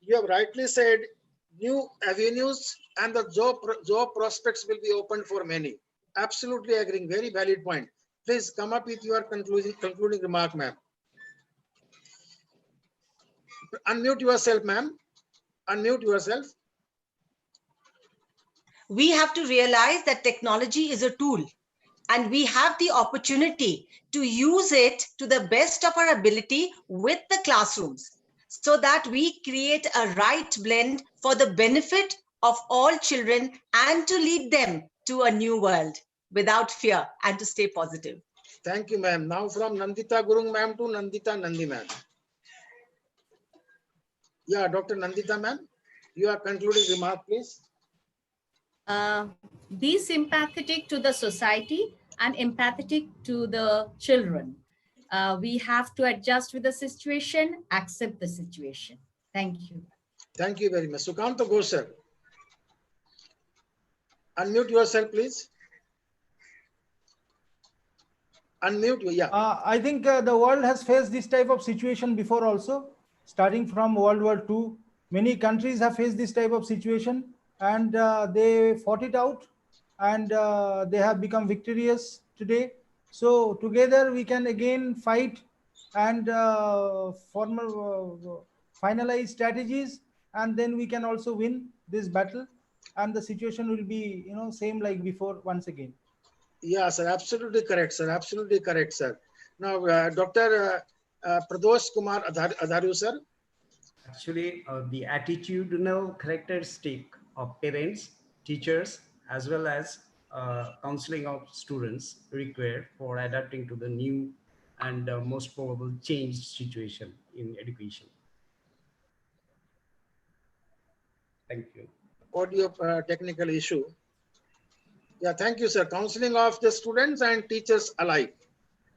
You have rightly said new avenues and the job prospects will be opened for many. Absolutely agreeing. Very valid point. Please come up with your concluding remark, ma'am. Unmute yourself, ma'am. Unmute yourself. We have to realize that technology is a tool, and we have the opportunity to use it to the best of our ability with the classrooms, so that we create a right blend for the benefit of all children and to lead them to a new world without fear and to stay positive. Thank you, ma'am. Now from Nandita Gurung ma'am to Nandita Nandi ma'am. Yeah, Dr. Nandita ma'am, your concluding remark, please. Be sympathetic to the society and empathetic to the children. We have to adjust with the situation, accept the situation. Thank you. Thank you very much. Sukanta Ghosh, sir. Unmute yourself, please. Unmute, yeah. I think the world has faced this type of situation before also, starting from World War II. Many countries have faced this type of situation, and they fought it out, and they have become victorious today. So together we can again fight and finalize strategies, and then we can also win this battle, and the situation will be, same like before once again. Yeah, sir, absolutely correct, sir. Absolutely correct, sir. Now, Dr. Pradosh Kumar Adharu, sir. Actually, the attitudinal characteristic of parents, teachers, as well as counseling of students required for adapting to the new and most probable changed situation in education. Thank you. Audio technical issue. Yeah, thank you, sir. Counseling of the students and teachers alike.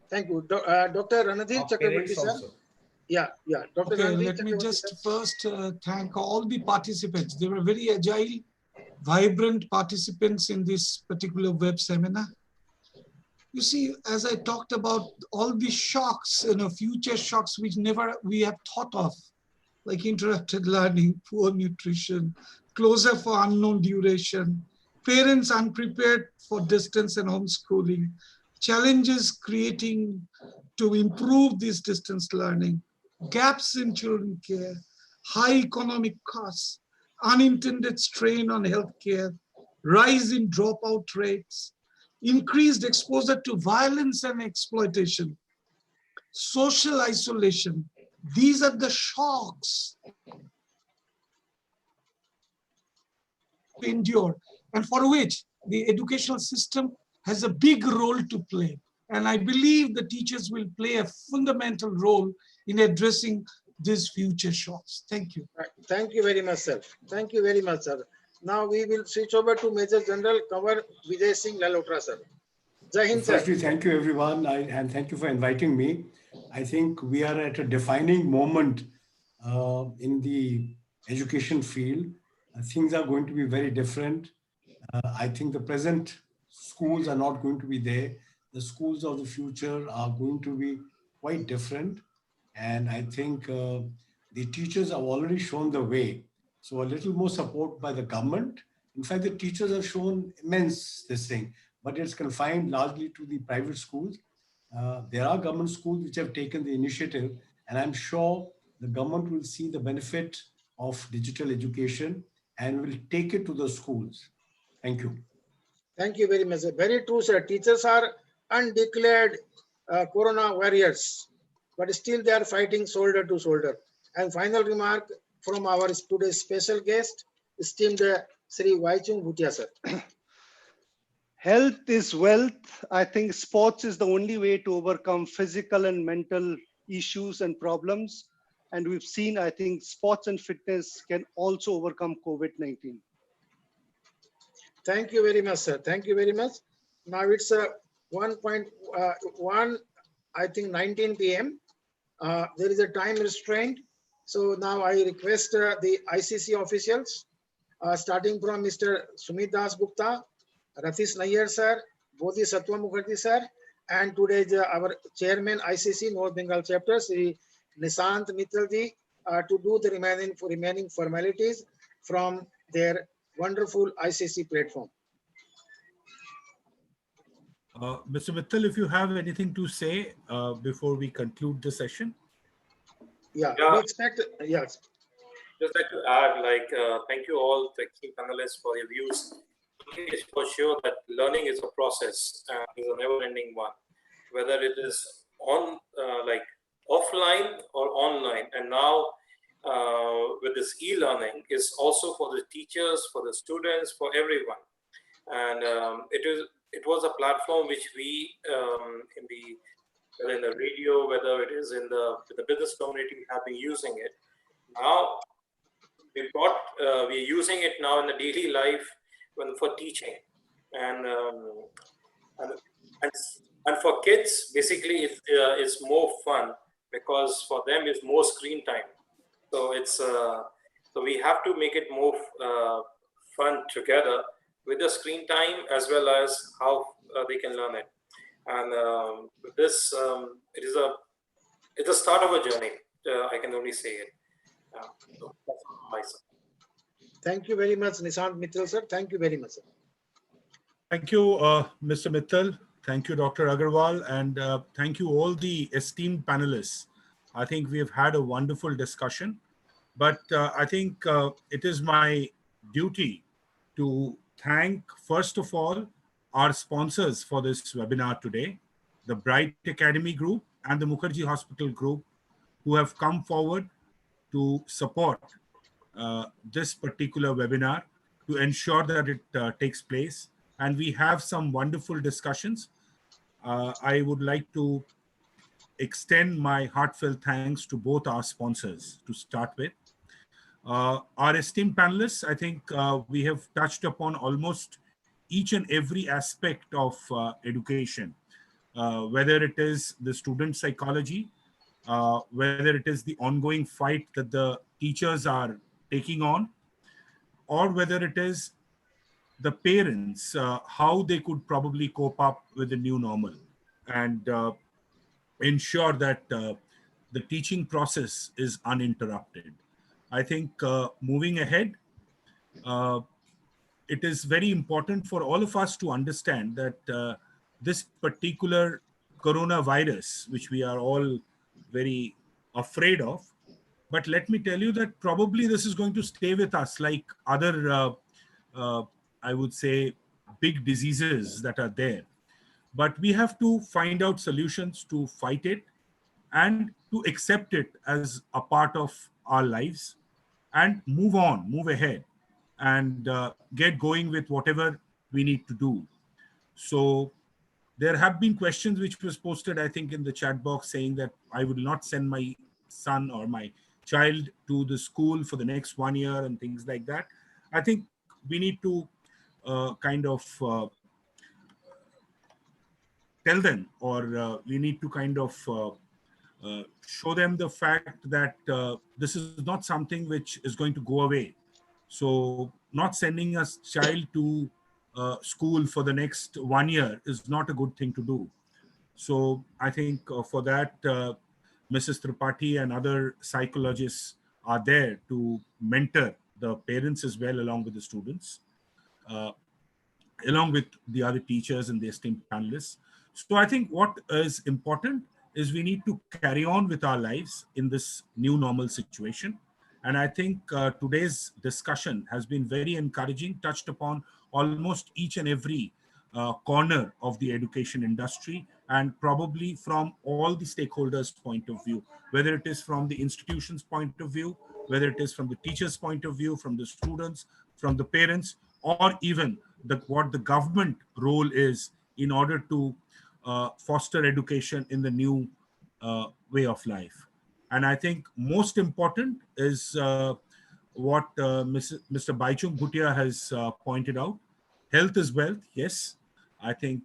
Thank you. Dr. Ranadhir Chakraborty, sir. Also. Yeah. Dr. Okay, Ranadhir let me Chakraborty, just sir. first thank all the participants. They were very agile, vibrant participants in this particular web seminar. You see, as I talked about all the shocks, future shocks which never we have thought of, like interrupted learning, poor nutrition, closure for unknown duration, parents unprepared for distance and homeschooling, challenges creating to improve this distance learning, gaps in children care, high economic costs, unintended strain on healthcare, rise in dropout rates, increased exposure to violence and exploitation, social isolation. These are the shocks to endure, and for which the educational system has a big role to play. And I believe the teachers will play a fundamental role in addressing these future shocks. Thank you. Thank you very much, sir. Thank you very much, sir. Now we will switch over to Major General Kanwar Vijay Singh Lalhotra, sir. Jai Hind, sir. Firstly, thank you everyone, and thank you for inviting me. I think we are at a defining moment in the education field. Things are going to be very different. I think the present schools are not going to be there. The schools of the future are going to be quite different. And I think the teachers have already shown the way. So a little more support by the government. In fact, the teachers have shown immense this thing, but it's confined largely to the private schools. There are government schools which have taken the initiative, and I'm sure the government will see the benefit of digital education and will take it to the schools. Thank you. Thank you very much, sir. Very true, sir. Teachers are undeclared corona warriors, but still they are fighting shoulder to shoulder. And final remark from our today's special guest, esteemed Sri Waichung Bhutia, sir. Health is wealth. I think sports is the only way to overcome physical and mental issues and problems. And we've seen, I think, sports and fitness can also overcome COVID-19. Thank you very much, sir. Thank you very much. Now it's 1:1, I think 19 p.m. There is a time restraint. So now I request the ICC officials, starting from Mr. Sumit Das Gupta, Ratish Nayyar, sir, Bodhisattva Mukherjee, sir, and today's our chairman ICC North Bengal chapter, Sri Nishant Mittalji, to do the remaining formalities from their wonderful ICC platform. Mr. Mittal, if you have anything to say before we conclude the session. Yeah. We expect, yes. Just like to add, thank you all, the key panelists, for your views. It's for sure that learning is a process and is a never-ending one, whether it is on offline or online. And now with this e-learning, is also for the teachers, for the students, for everyone. And it was a platform which we whether in the radio, whether it is in the business community, we have been using it. Now we're using it now in the daily life for teaching, and for kids, basically it's more fun because for them it's more screen time. So it's so we have to make it more fun together with the screen time as well as how they can learn it. And with this, it's the start of a journey. I can only say it. So that's my side. Thank you very much, Nishant Mittal, sir. Thank you very much, sir. Thank you, Mr. Mittal. Thank you, Dr. Agarwal, and thank you all the esteemed panelists. I think we have had a wonderful discussion, but I think it is my duty to thank, first of all, our sponsors for this webinar today, the Bright Academy Group and the Mukherjee Hospital Group, who have come forward to support this particular webinar to ensure that it takes place. And we have some wonderful discussions. I would like to extend my heartfelt thanks to both our sponsors to start with. Our esteemed panelists, I think we have touched upon almost each and every aspect of education, whether it is the student psychology, whether it is the ongoing fight that the teachers are taking on, or whether it is the parents, how they could probably cope up with the new normal and ensure that the teaching process is uninterrupted. I think moving ahead, it is very important for all of us to understand that this particular coronavirus, which we are all very afraid of, but let me tell you that probably this is going to stay with us like other, I would say, big diseases that are there. But we have to find out solutions to fight it and to accept it as a part of our lives and move on, move ahead, and get going with whatever we need to do. So there have been questions which was posted, I think, in the chat box saying that I would not send my son or my child to the school for the next 1 year and things like that. I think we need to kind of tell them, or we need to kind of show them the fact that this is not something which is going to go away. So not sending a child to school for the next 1 year is not a good thing to do. So I think for that, Mrs. Tripathi and other psychologists are there to mentor the parents as well, along with the students, along with the other teachers and the esteemed panelists. So I think what is important is we need to carry on with our lives in this new normal situation. And I think today's discussion has been very encouraging, touched upon almost each and every corner of the education industry, and probably from all the stakeholders' point of view, whether it is from the institution's point of view, whether it is from the teacher's point of view, from the students, from the parents, or even what the government role is in order to foster education in the new way of life. And I think most important is what Mr. Baichung Bhutia has pointed out. Health is wealth, yes. I think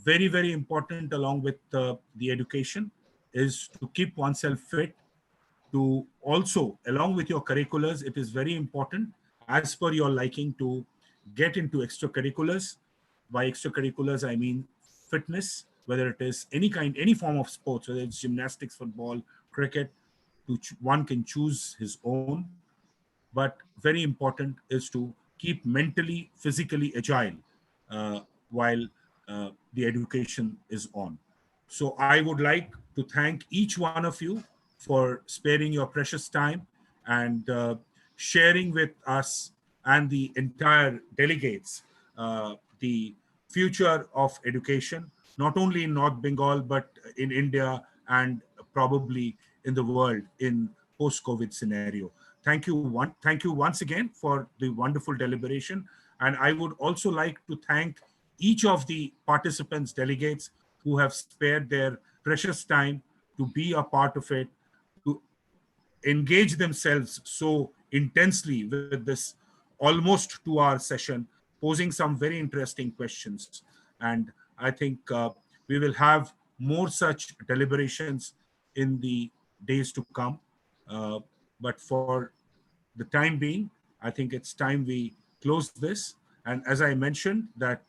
very, very important along with the education is to keep oneself fit, to also, along with your curriculars, it is very important as per your liking to get into extracurriculars. By extracurriculars, I mean fitness, whether it is any form of sports, whether it's gymnastics, football, cricket, one can choose his own. But very important is to keep mentally, physically agile while the education is on. So I would like to thank each one of you for sparing your precious time and sharing with us and the entire delegates the future of education, not only in North Bengal, but in India and probably in the world in post-COVID scenario. Thank you once again for the wonderful deliberation. And I would also like to thank each of the participants, delegates, who have spared their precious time to be a part of it, to engage themselves so intensely with this almost 2-hour session, posing some very interesting questions. And I think we will have more such deliberations in the days to come. But for the time being, I think it's time we close this. And as I mentioned, that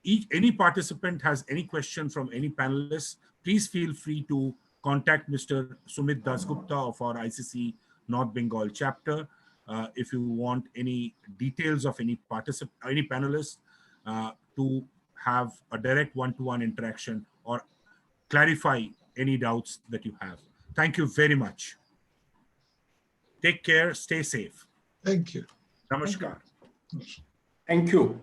any participant has any question from any panelists, please feel free to contact Mr. Sumit Dasgupta of our ICC North Bengal chapter. If you want any details of any panelist to have a direct one-to-one interaction or clarify any doubts that you have. Thank you very much. Take care, stay safe. Thank you. Namaskar. Thank you.